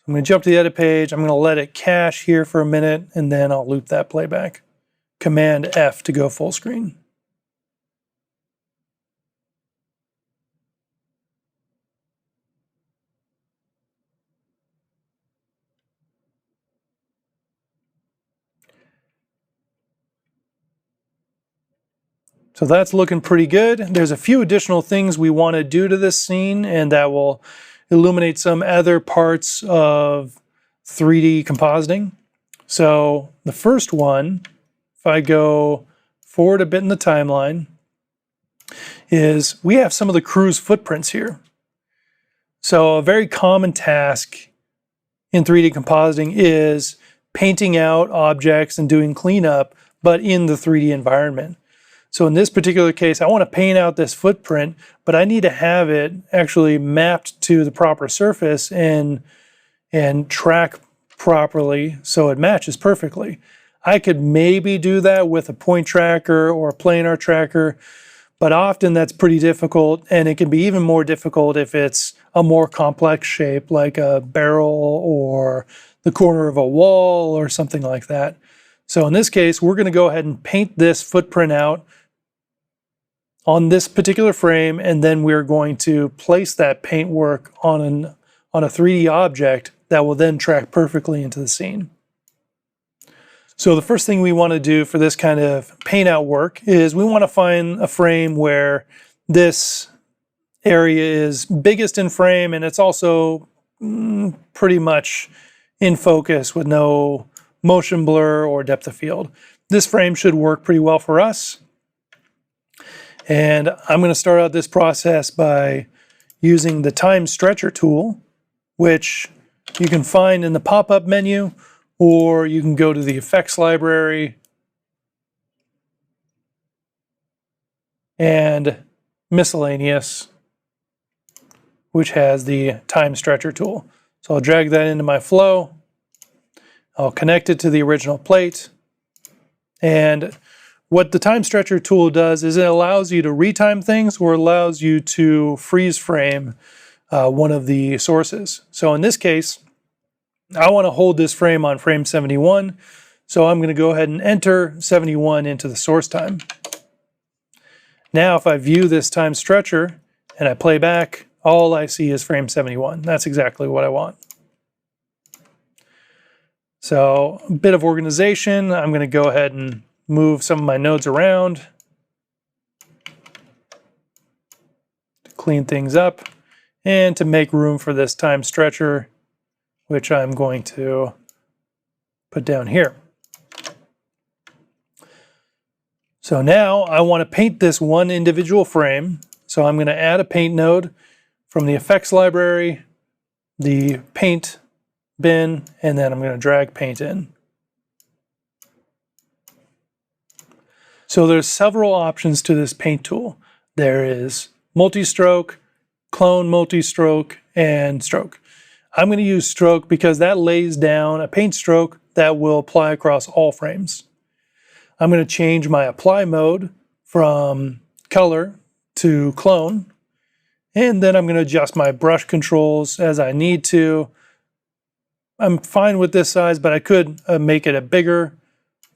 [SPEAKER 1] I'm going to jump to the edit page. I'm going to let it cache here for a minute, and then I'll loop that playback. Command F to go full screen. So that's looking pretty good. There's a few additional things we want to do to this scene, and that will illuminate some other parts of 3D compositing. So the first one, if I go forward a bit in the timeline, is we have some of the crew's footprints here. So a very common task in 3D compositing is painting out objects and doing cleanup, but in the 3D environment. So in this particular case, I want to paint out this footprint, but I need to have it actually mapped to the proper surface and track properly so it matches perfectly. I could maybe do that with a point tracker or a planar tracker, but often that's pretty difficult, and it can be even more difficult if it's a more complex shape like a barrel or the corner of a wall or something like that. So in this case, we're going to go ahead and paint this footprint out on this particular frame, and then we're going to place that paintwork on a 3D object that will then track perfectly into the scene. So the first thing we want to do for this kind of paint out work is we want to find a frame where this area is biggest in frame and it's also pretty much in focus with no motion blur or depth of field. This frame should work pretty well for us. And I'm going to start out this process by using the time stretcher tool, which you can find in the pop-up menu, or you can go to the effects library and miscellaneous, which has the time stretcher tool. So I'll drag that into my flow. I'll connect it to the original plate. And what the time stretcher tool does is it allows you to retime things, or allows you to freeze frame one of the sources. So in this case, I want to hold this frame on frame 71. So I'm going to go ahead and enter 71 into the source time. Now, if I view this time stretcher and I play back, all I see is frame 71. That's exactly what I want. So a bit of organization. I'm going to go ahead and move some of my nodes around to clean things up and to make room for this time stretcher, which I'm going to put down here. So now I want to paint this one individual frame. So I'm going to add a paint node from the effects library, the paint bin, and then I'm going to drag paint in. So there's several options to this paint tool. There is multi-stroke, clone multi-stroke, and stroke. I'm going to use stroke because that lays down a paint stroke that will apply across all frames. I'm going to change my apply mode from color to clone, and then I'm going to adjust my brush controls as I need to. I'm fine with this size, but I could make it a bigger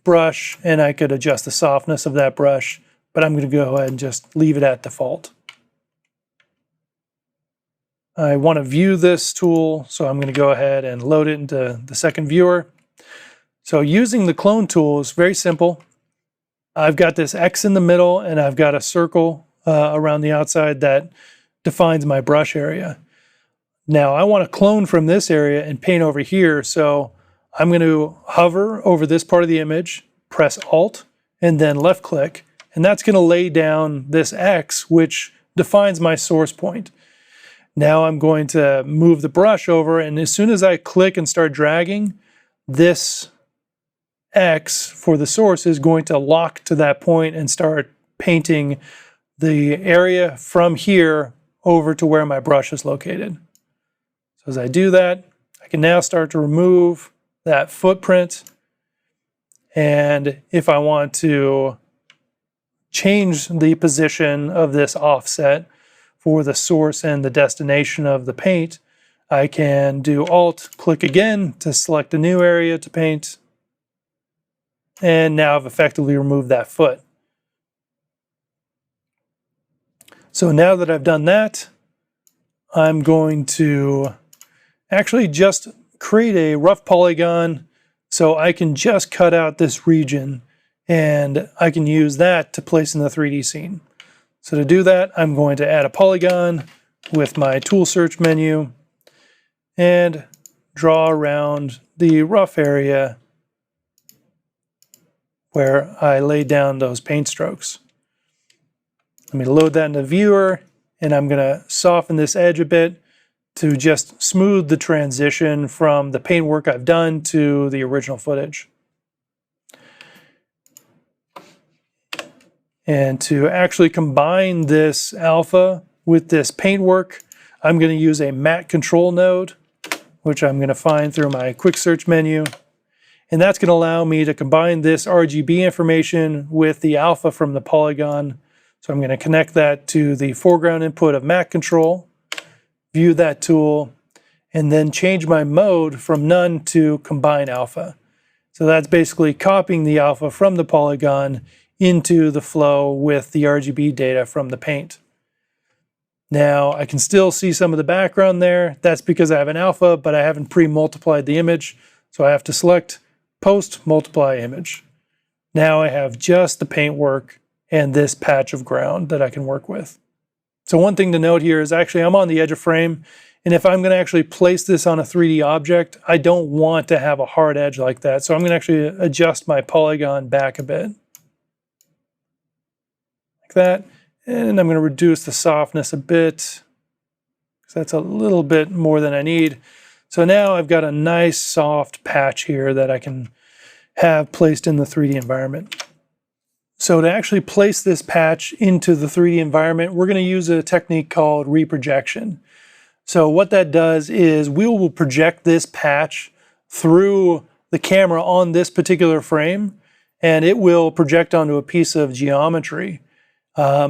[SPEAKER 1] brush, and I could adjust the softness of that brush, but I'm going to go ahead and just leave it at default. I want to view this tool, so I'm going to go ahead and load it into the second viewer. So using the clone tool is very simple. I've got this X in the middle, and I've got a circle around the outside that defines my brush area. Now I want to clone from this area and paint over here, so I'm going to hover over this part of the image, press Alt, and then left click, and that's going to lay down this X, which defines my source point. Now I'm going to move the brush over, and as soon as I click and start dragging, this X for the source is going to lock to that point and start painting the area from here over to where my brush is located. So as I do that, I can now start to remove that footprint. And if I want to change the position of this offset for the source and the destination of the paint, I can do Alt, click again to select a new area to paint. And now I've effectively removed that foot. So now that I've done that, I'm going to actually just create a rough polygon so I can just cut out this region, and I can use that to place in the 3D scene. So to do that, I'm going to add a polygon with my tool search menu and draw around the rough area where I laid down those paint strokes. Let me load that in the viewer, and I'm going to soften this edge a bit to just smooth the transition from the paint work I've done to the original footage. And to actually combine this alpha with this paint work, I'm going to use a matte control node, which I'm going to find through my quick search menu. And that's going to allow me to combine this RGB information with the alpha from the polygon. So I'm going to connect that to the foreground input of matte control, view that tool, and then change my mode from none to combine alpha. So that's basically copying the alpha from the polygon into the flow with the RGB data from the paint. Now I can still see some of the background there. That's because I have an alpha, but I haven't pre-multiplied the image. So I have to select Post Multiply Image. Now I have just the paint work and this patch of ground that I can work with. So one thing to note here is actually I'm on the edge of frame, and if I'm going to actually place this on a 3D object, I don't want to have a hard edge like that. So I'm going to actually adjust my polygon back a bit. Like that. And I'm going to reduce the softness a bit, because that's a little bit more than I need. So now I've got a nice soft patch here that I can have placed in the 3D environment. So to actually place this patch into the 3D environment, we're going to use a technique called reprojection. So what that does is we will project this patch through the camera on this particular frame, and it will project onto a piece of geometry,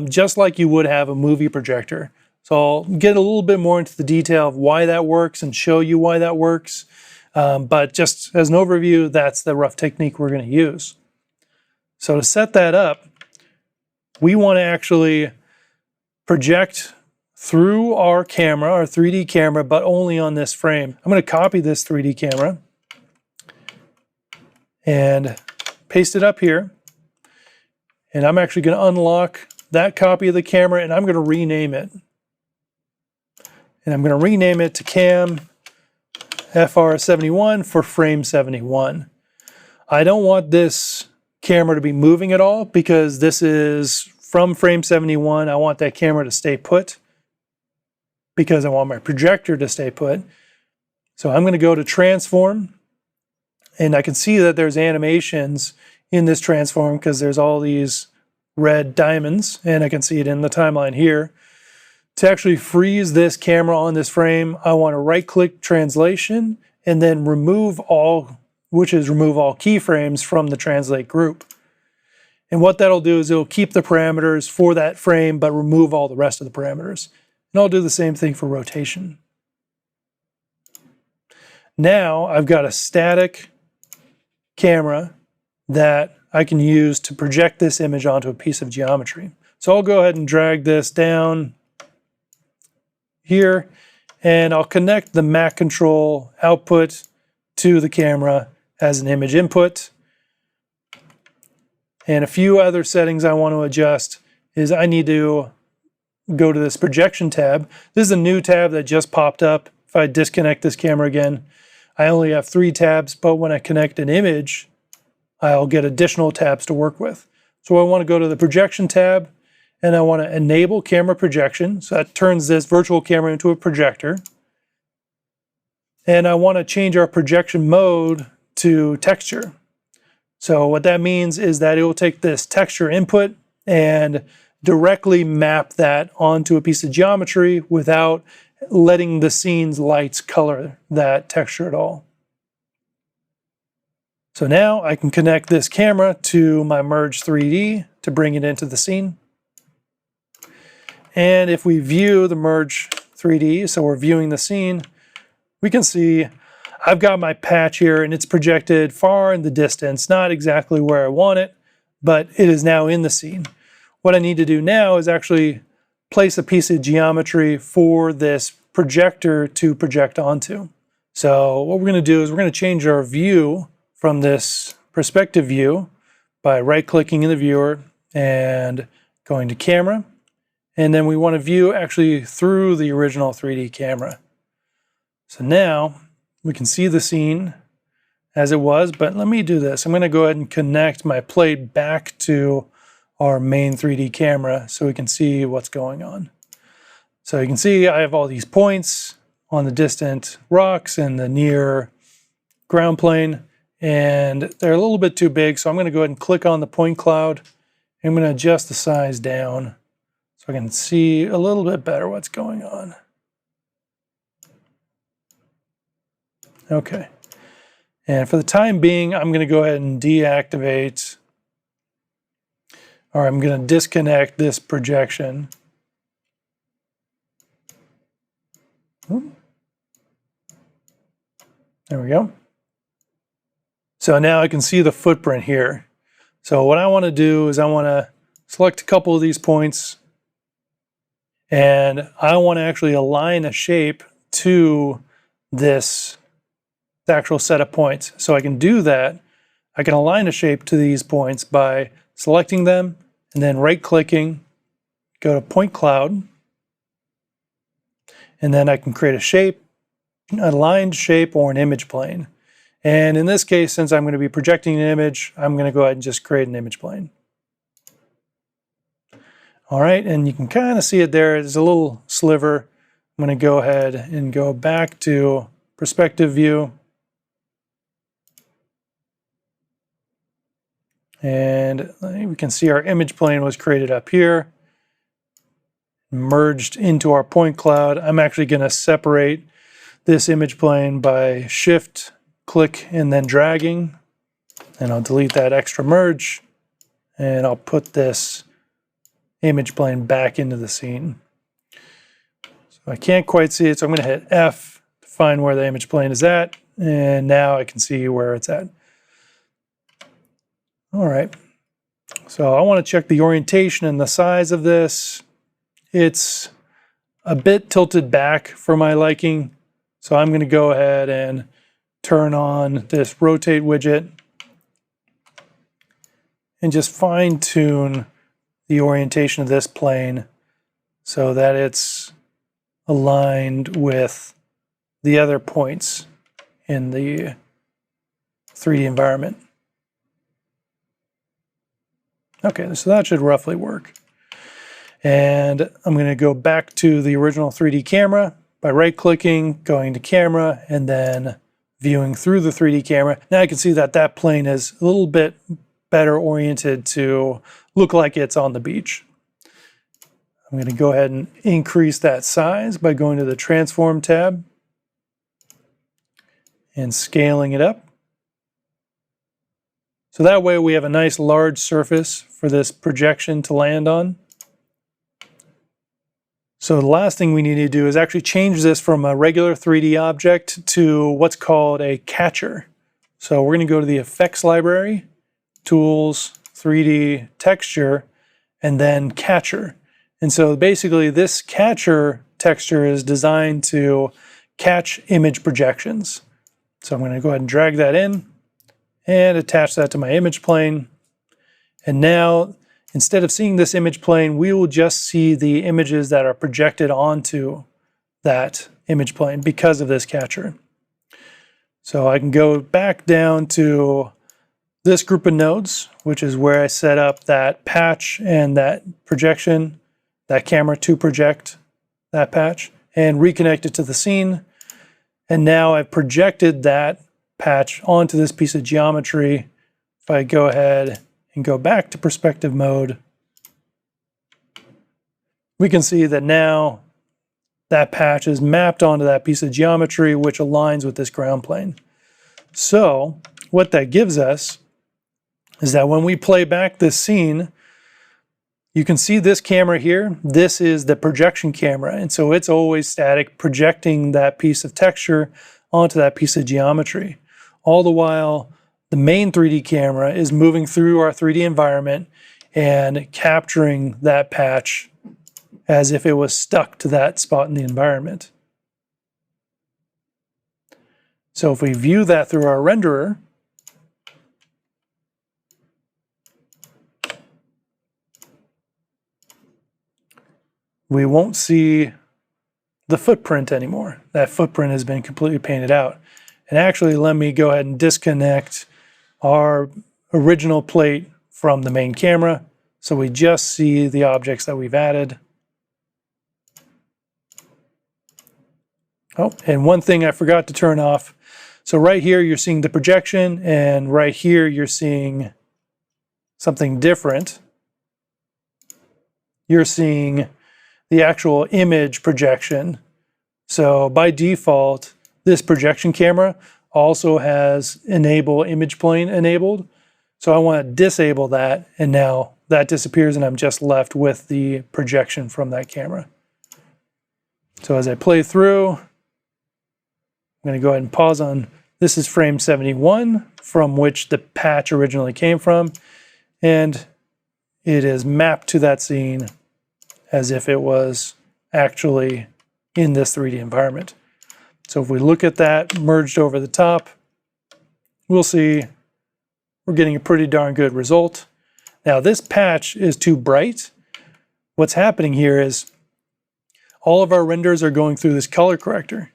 [SPEAKER 1] just like you would have a movie projector. So I'll get a little bit more into the detail of why that works and show you why that works. But just as an overview, that's the rough technique we're going to use. So to set that up, we want to actually project through our camera, our 3D camera, but only on this frame. I'm going to copy this 3D camera and paste it up here. And I'm actually going to unlock that copy of the camera, and I'm going to rename it. And I'm going to rename it to Cam FR71 for frame 71. I don't want this camera to be moving at all because this is from frame 71. I want that camera to stay put because I want my projector to stay put. So I'm going to go to transform, and I can see that there's animations in this transform because there's all these red diamonds, and I can see it in the timeline here. To actually freeze this camera on this frame, I want to right-click translation and then remove all, which is remove all keyframes from the translate group. And what that'll do is it'll keep the parameters for that frame, but remove all the rest of the parameters. And I'll do the same thing for rotation. Now I've got a static camera that I can use to project this image onto a piece of geometry. So I'll go ahead and drag this down here, and I'll connect the Mac control output to the camera as an image input. And a few other settings I want to adjust is I need to go to this projection tab. This is a new tab that just popped up. If I disconnect this camera again, I only have 3 tabs, but when I connect an image, I'll get additional tabs to work with. So I want to go to the projection tab, and I want to enable camera projection. So that turns this virtual camera into a projector. And I want to change our projection mode to texture. So what that means is that it will take this texture input and directly map that onto a piece of geometry without letting the scene's lights color that texture at all. So now I can connect this camera to my Merge 3D to bring it into the scene. And if we view the Merge 3D, so we're viewing the scene, we can see I've got my patch here and it's projected far in the distance, not exactly where I want it, but it is now in the scene. What I need to do now is actually place a piece of geometry for this projector to project onto. So what we're going to do is we're going to change our view from this perspective view by right-clicking in the viewer and going to camera. And then we want to view actually through the original 3D camera. So now we can see the scene as it was, but let me do this. I'm going to go ahead and connect my plate back to our main 3D camera so we can see what's going on. So you can see I have all these points on the distant rocks and the near ground plane, and they're a little bit too big, so I'm going to go ahead and click on the point cloud. I'm going to adjust the size down so I can see a little bit better what's going on. Okay. And for the time being, I'm going to go ahead and deactivate, or I'm going to disconnect this projection. There we go. So now I can see the footprint here. So what I want to do is I want to select a couple of these points, and I want to actually align a shape to this actual set of points. So I can do that. I can align a shape to these points by selecting them and then right-clicking, go to point cloud, and then I can create a shape, an aligned shape, or an image plane. And in this case, since I'm going to be projecting an image, I'm going to go ahead and just create an image plane. All right, and you can kind of see it there. There's a little sliver. I'm going to go ahead and go back to perspective view. And we can see our image plane was created up here, merged into our point cloud. I'm actually going to separate this image plane by shift, click, and then dragging. And I'll delete that extra merge. And I'll put this image plane back into the scene. So I can't quite see it, so I'm going to hit F to find where the image plane is at. And now I can see where it's at. All right, so I want to check the orientation and the size of this. It's a bit tilted back for my liking, so I'm going to go ahead and turn on this rotate widget and just fine-tune the orientation of this plane so that it's aligned with the other points in the 3D environment. Okay, so that should roughly work. And I'm going to go back to the original 3D camera by right-clicking, going to camera, and then viewing through the 3D camera. Now I can see that that plane is a little bit better oriented to look like it's on the beach. I'm going to go ahead and increase that size by going to the Transform tab and scaling it up. So that way we have a nice large surface for this projection to land on. So the last thing we need to do is actually change this from a regular 3D object to what's called a catcher. So we're going to go to the Effects library, Tools, 3D, Texture, and then Catcher. And so basically this catcher texture is designed to catch image projections. So I'm going to go ahead and drag that in and attach that to my image plane. And now, instead of seeing this image plane, we will just see the images that are projected onto that image plane because of this catcher. So I can go back down to this group of nodes, which is where I set up that patch and that projection, that camera to project that patch, and reconnect it to the scene. And now I've projected that patch onto this piece of geometry. If I go ahead and go back to perspective mode, we can see that now that patch is mapped onto that piece of geometry, which aligns with this ground plane. So what that gives us is that when we play back this scene, you can see this camera here. This is the projection camera, and so it's always static, projecting that piece of texture onto that piece of geometry. All the while, the main 3D camera is moving through our 3D environment and capturing that patch as if it was stuck to that spot in the environment. So if we view that through our renderer, we won't see the footprint anymore. That footprint has been completely painted out. And actually, let me go ahead and disconnect our original plate from the main camera so we just see the objects that we've added. Oh, and one thing I forgot to turn off. So right here, you're seeing the projection, and right here, you're seeing something different. You're seeing the actual image projection. So by default, this projection camera also has enable image plane enabled. So I want to disable that, and now that disappears and I'm just left with the projection from that camera. So as I play through, I'm going to go ahead and pause on, this is frame 71 from which the patch originally came from, and it is mapped to that scene as if it was actually in this 3D environment. So if we look at that merged over the top, we'll see we're getting a pretty darn good result. Now this patch is too bright. What's happening here is all of our renders are going through this color corrector.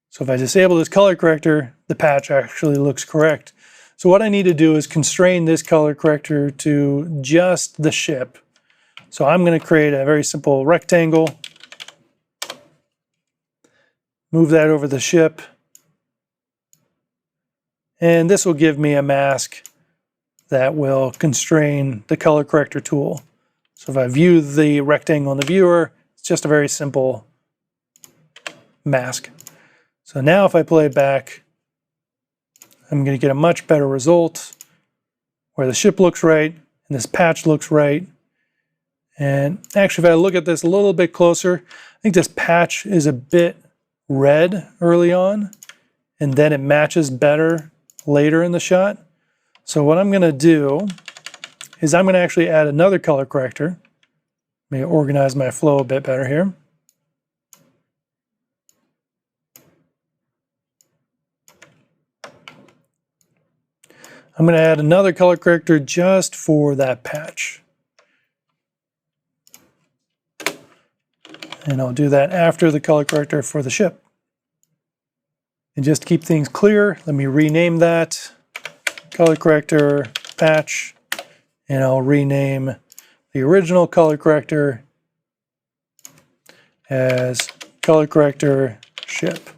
[SPEAKER 1] So if I disable this color corrector, the patch actually looks correct. So what I need to do is constrain this color corrector to just the ship. So I'm going to create a very simple rectangle, move that over the ship, And this will give me a mask that will constrain the color corrector tool. So if I view the rectangle in the viewer, it's just a very simple mask. So now if I play it back, I'm going to get a much better result where the ship looks right and this patch looks right. And actually, if I look at this a little bit closer, I think this patch is a bit red early on, and then it matches better later in the shot. So what I'm going to do is I'm going to actually add another color corrector. Let me organize my flow a bit better here. I'm going to add another color corrector just for that patch. And I'll do that after the color corrector for the ship. And just to keep things clear, let me rename that color corrector patch, and I'll rename the original color corrector as color corrector ship.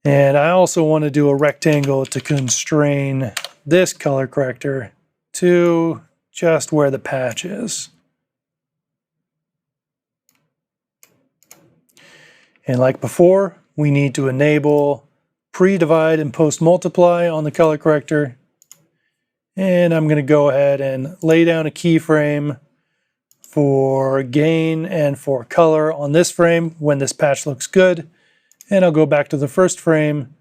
[SPEAKER 1] And I also want to do a rectangle to constrain this color corrector to just where the patch is. And like before, we need to enable pre-divide and post-multiply on the color corrector. And I'm going to go ahead and lay down a keyframe for gain and for color on this frame when this patch looks good. And I'll go back to the first frame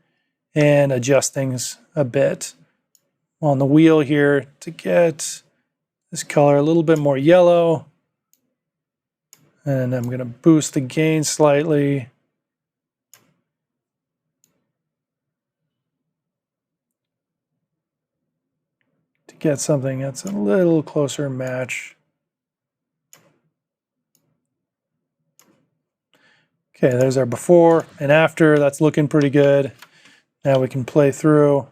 [SPEAKER 1] and adjust things a bit on the wheel here to get this color a little bit more yellow. And I'm going to boost the gain slightly. To get something that's a little closer match. Okay, there's our before and after. That's looking pretty good. Now we can play through.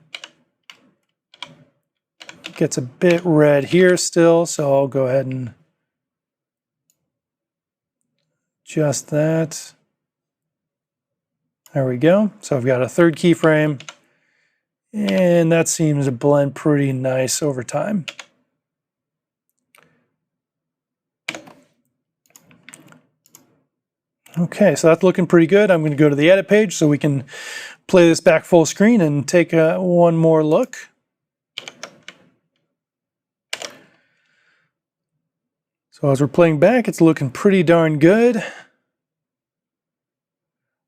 [SPEAKER 1] It gets a bit red here still, so I'll go ahead and adjust that. There we go. So I've got a third keyframe, and that seems to blend pretty nice over time. Okay, so that's looking pretty good. I'm going to go to the edit page so we can play this back full screen and take one more look. So as we're playing back, it's looking pretty darn good.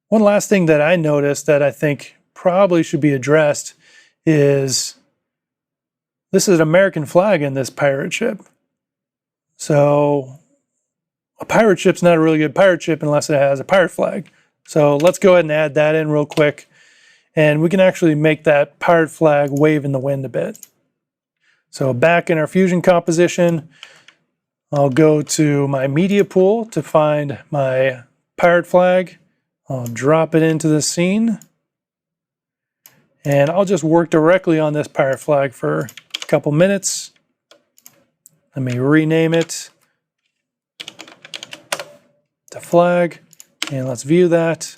[SPEAKER 1] One last thing that I noticed that I think probably should be addressed is this is an American flag in this pirate ship. So a pirate ship's not a really good pirate ship unless it has a pirate flag. So let's go ahead and add that in real quick. And we can actually make that pirate flag wave in the wind a bit. So back in our Fusion composition, I'll go to my media pool to find my pirate flag. I'll drop it into the scene. And I'll just work directly on this pirate flag for a couple minutes. Let me rename it to flag, and let's view that.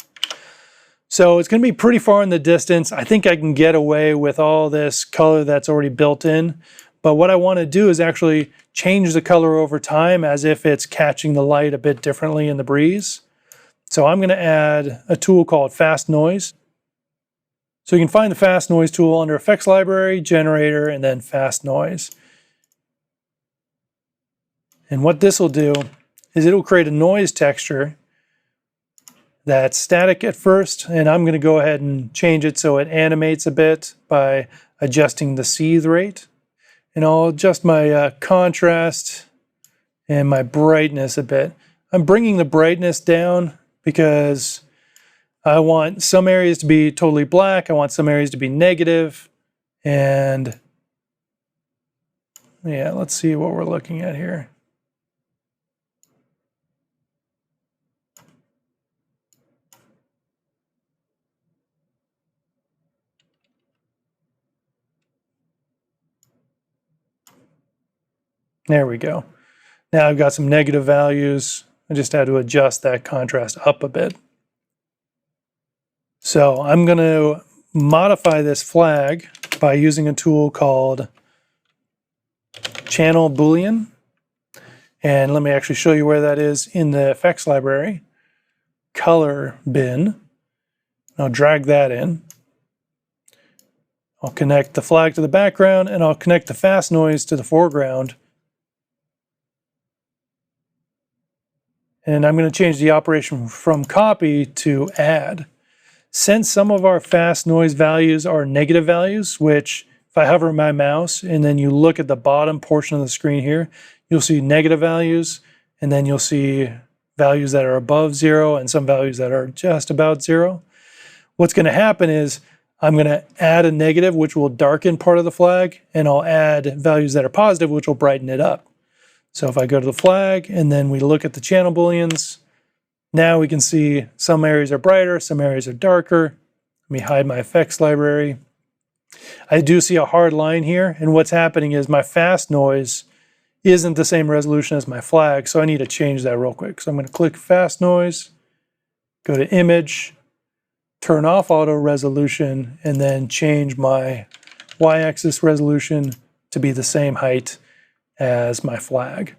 [SPEAKER 1] So it's going to be pretty far in the distance. I think I can get away with all this color that's already built in, but what I want to do is actually change the color over time as if it's catching the light a bit differently in the breeze. So I'm going to add a tool called Fast Noise. So you can find the Fast Noise tool under Effects Library, Generator, and then Fast Noise. And what this will do is it'll create a noise texture that's static at first, and I'm going to go ahead and change it so it animates a bit by adjusting the seethe rate. And I'll adjust my contrast and my brightness a bit. I'm bringing the brightness down because I want some areas to be totally black, I want some areas to be negative, and yeah, let's see what we're looking at here. There we go. Now I've got some negative values. I just had to adjust that contrast up a bit. So I'm going to modify this flag by using a tool called Channel Boolean. And let me actually show you where that is in the effects library. Color bin. I'll drag that in. I'll connect the flag to the background, and I'll connect the fast noise to the foreground. And I'm going to change the operation from copy to add. Since some of our fast noise values are negative values, which if I hover my mouse and then you look at the bottom portion of the screen here, you'll see negative values, and then you'll see values that are above 0 and some values that are just about 0. What's going to happen is I'm going to add a negative, which will darken part of the flag, and I'll add values that are positive, which will brighten it up. So if I go to the flag and then we look at the channel booleans, now we can see some areas are brighter, some areas are darker. Let me hide my effects library. I do see a hard line here, and what's happening is my fast noise isn't the same resolution as my flag, so I need to change that real quick. So I'm going to click fast noise, go to image, turn off auto resolution, and then change my y-axis resolution to be the same height as my flag.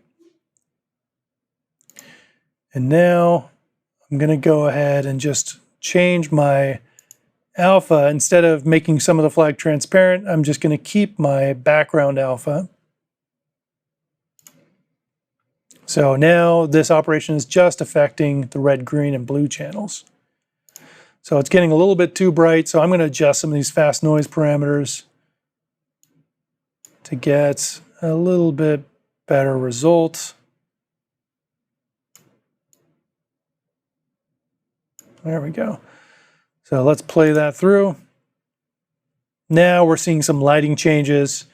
[SPEAKER 1] And now I'm going to go ahead and just change my alpha. Instead of making some of the flag transparent, I'm just going to keep my background alpha. So now this operation is just affecting the red, green, and blue channels. So it's getting a little bit too bright, so I'm going to adjust some of these fast noise parameters to get a little bit better result. There we go. So let's play that through. Now we're seeing some lighting changes.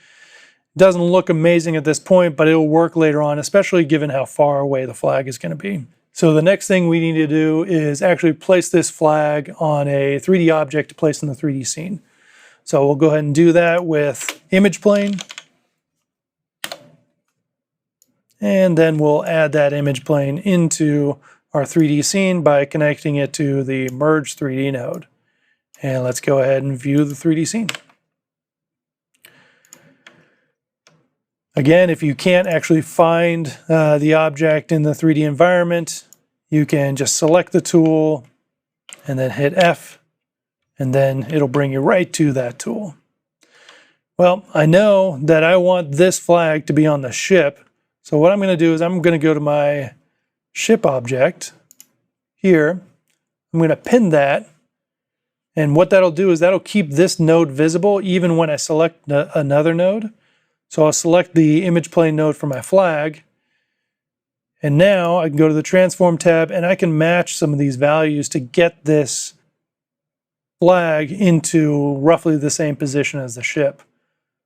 [SPEAKER 1] Doesn't look amazing at this point, but it'll work later on, especially given how far away the flag is going to be. So the next thing we need to do is actually place this flag on a 3D object to place in the 3D scene. So we'll go ahead and do that with image plane. And then we'll add that image plane into our 3D scene by connecting it to the Merge 3D node. And let's go ahead and view the 3D scene. Again, if you can't actually find the object in the 3D environment, you can just select the tool and then hit F, and then it'll bring you right to that tool. Well, I know that I want this flag to be on the ship. So what I'm going to do is I'm going to go to my ship object here. I'm going to pin that. And what that'll do is that'll keep this node visible even when I select another node. So I'll select the image plane node for my flag. And now I can go to the transform tab and I can match some of these values to get this flag into roughly the same position as the ship.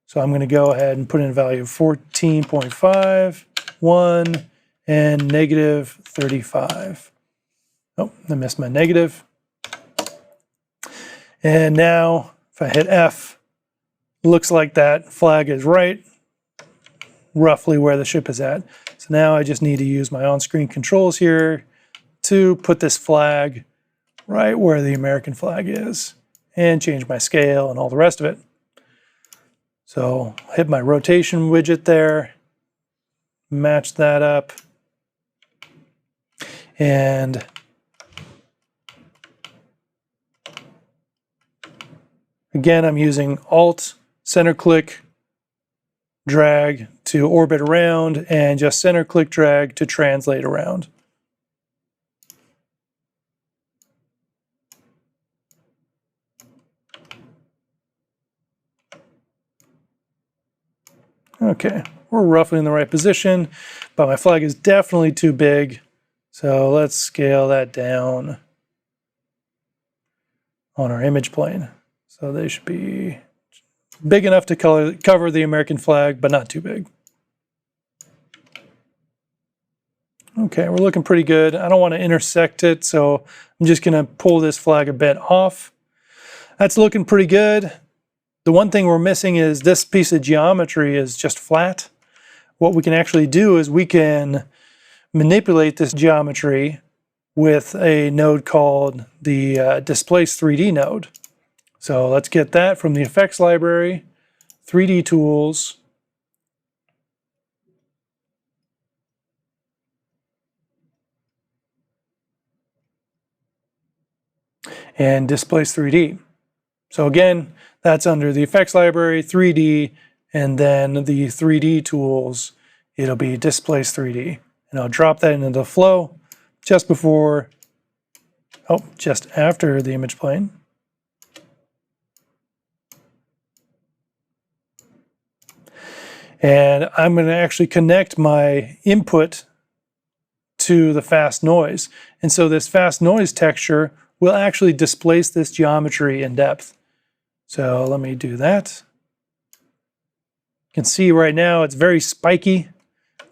[SPEAKER 1] So I'm going to go ahead and put in a value of 14.5, 1, and negative 35. Oh, I missed my negative. And now if I hit F, looks like that flag is right roughly where the ship is at. So now I just need to use my on-screen controls here to put this flag right where the American flag is and change my scale and all the rest of it. So hit my rotation widget there, match that up, and again, I'm using Alt, center click, drag to orbit around, and just center click drag to translate around. Okay, we're roughly in the right position, but my flag is definitely too big. So let's scale that down on our image plane. So they should be big enough to cover the American flag, but not too big. Okay, we're looking pretty good. I don't want to intersect it, so I'm just going to pull this flag a bit off. That's looking pretty good. The one thing we're missing is this piece of geometry is just flat. What we can actually do is we can manipulate this geometry with a node called the Displace 3D node. So let's get that from the effects library, 3D tools, and Displace 3D. So again, that's under the effects library, 3D, and then the 3D tools, it'll be Displace 3D. And I'll drop that into the flow just after the image plane. And I'm going to actually connect my input to the fast noise. And so this fast noise texture will actually displace this geometry in depth. So let me do that. You can see right now it's very spiky.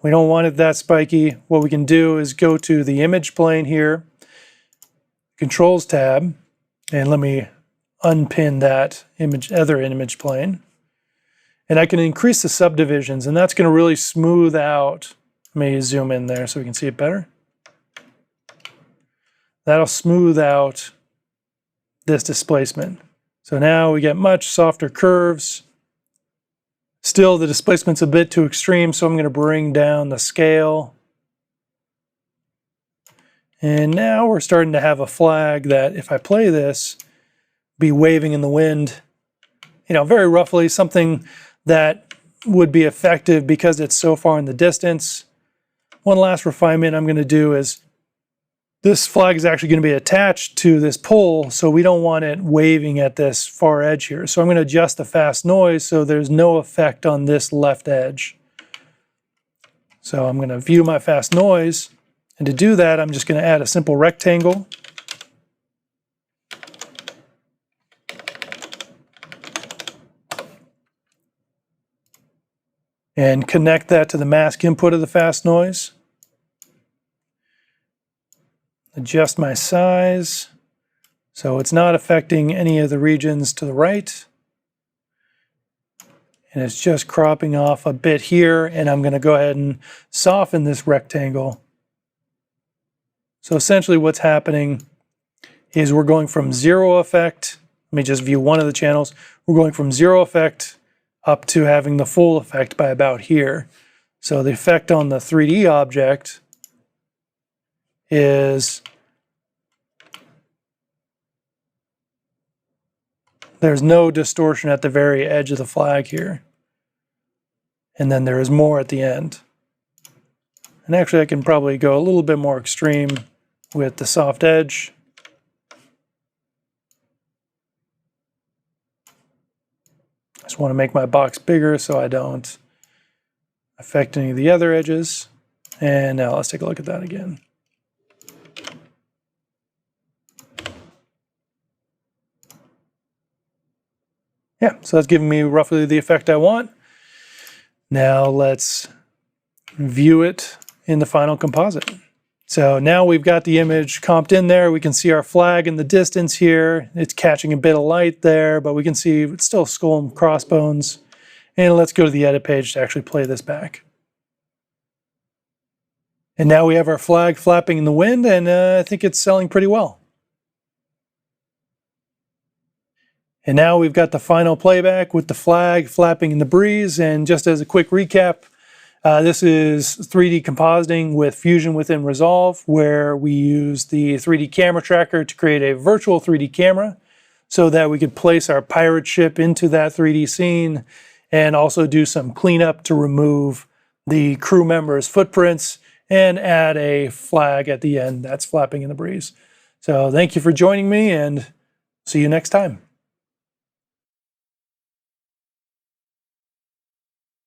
[SPEAKER 1] We don't want it that spiky. What we can do is go to the image plane here, Controls tab, and let me unpin that other image plane. And I can increase the subdivisions, and that's going to really smooth out. Let me zoom in there so we can see it better. That'll smooth out this displacement. So now we get much softer curves. Still, the displacement's a bit too extreme, so I'm going to bring down the scale. And now we're starting to have a flag that, if I play this, be waving in the wind, very roughly, something that would be effective because it's so far in the distance. One last refinement I'm going to do is this flag is actually going to be attached to this pole, so we don't want it waving at this far edge here. So I'm going to adjust the fast noise so there's no effect on this left edge. So I'm going to view my fast noise, and to do that, I'm just going to add a simple rectangle. And connect that to the mask input of the fast noise. Adjust my size so it's not affecting any of the regions to the right. And it's just cropping off a bit here, and I'm going to go ahead and soften this rectangle. So essentially what's happening is we're going from zero effect. Let me just view one of the channels. We're going from zero effect up to having the full effect by about here. So the effect on the 3D object is there's no distortion at the very edge of the flag here. And then there is more at the end. And actually I can probably go a little bit more extreme with the soft edge. I just want to make my box bigger so I don't affect any of the other edges. And now let's take a look at that again. Yeah, so that's giving me roughly the effect I want. Now let's view it in the final composite. So now we've got the image comped in there. We can see our flag in the distance here. It's catching a bit of light there, but we can see it's still skull and crossbones. And let's go to the edit page to actually play this back. And now we have our flag flapping in the wind, and I think it's selling pretty well. And now we've got the final playback with the flag flapping in the breeze. And just as a quick recap, this is 3D compositing with Fusion within Resolve, where we use the 3D camera tracker to create a virtual 3D camera so that we could place our pirate ship into that 3D scene and also do some cleanup to remove the crew members' footprints and add a flag at the end that's flapping in the breeze. So thank you for joining me, and see you next time.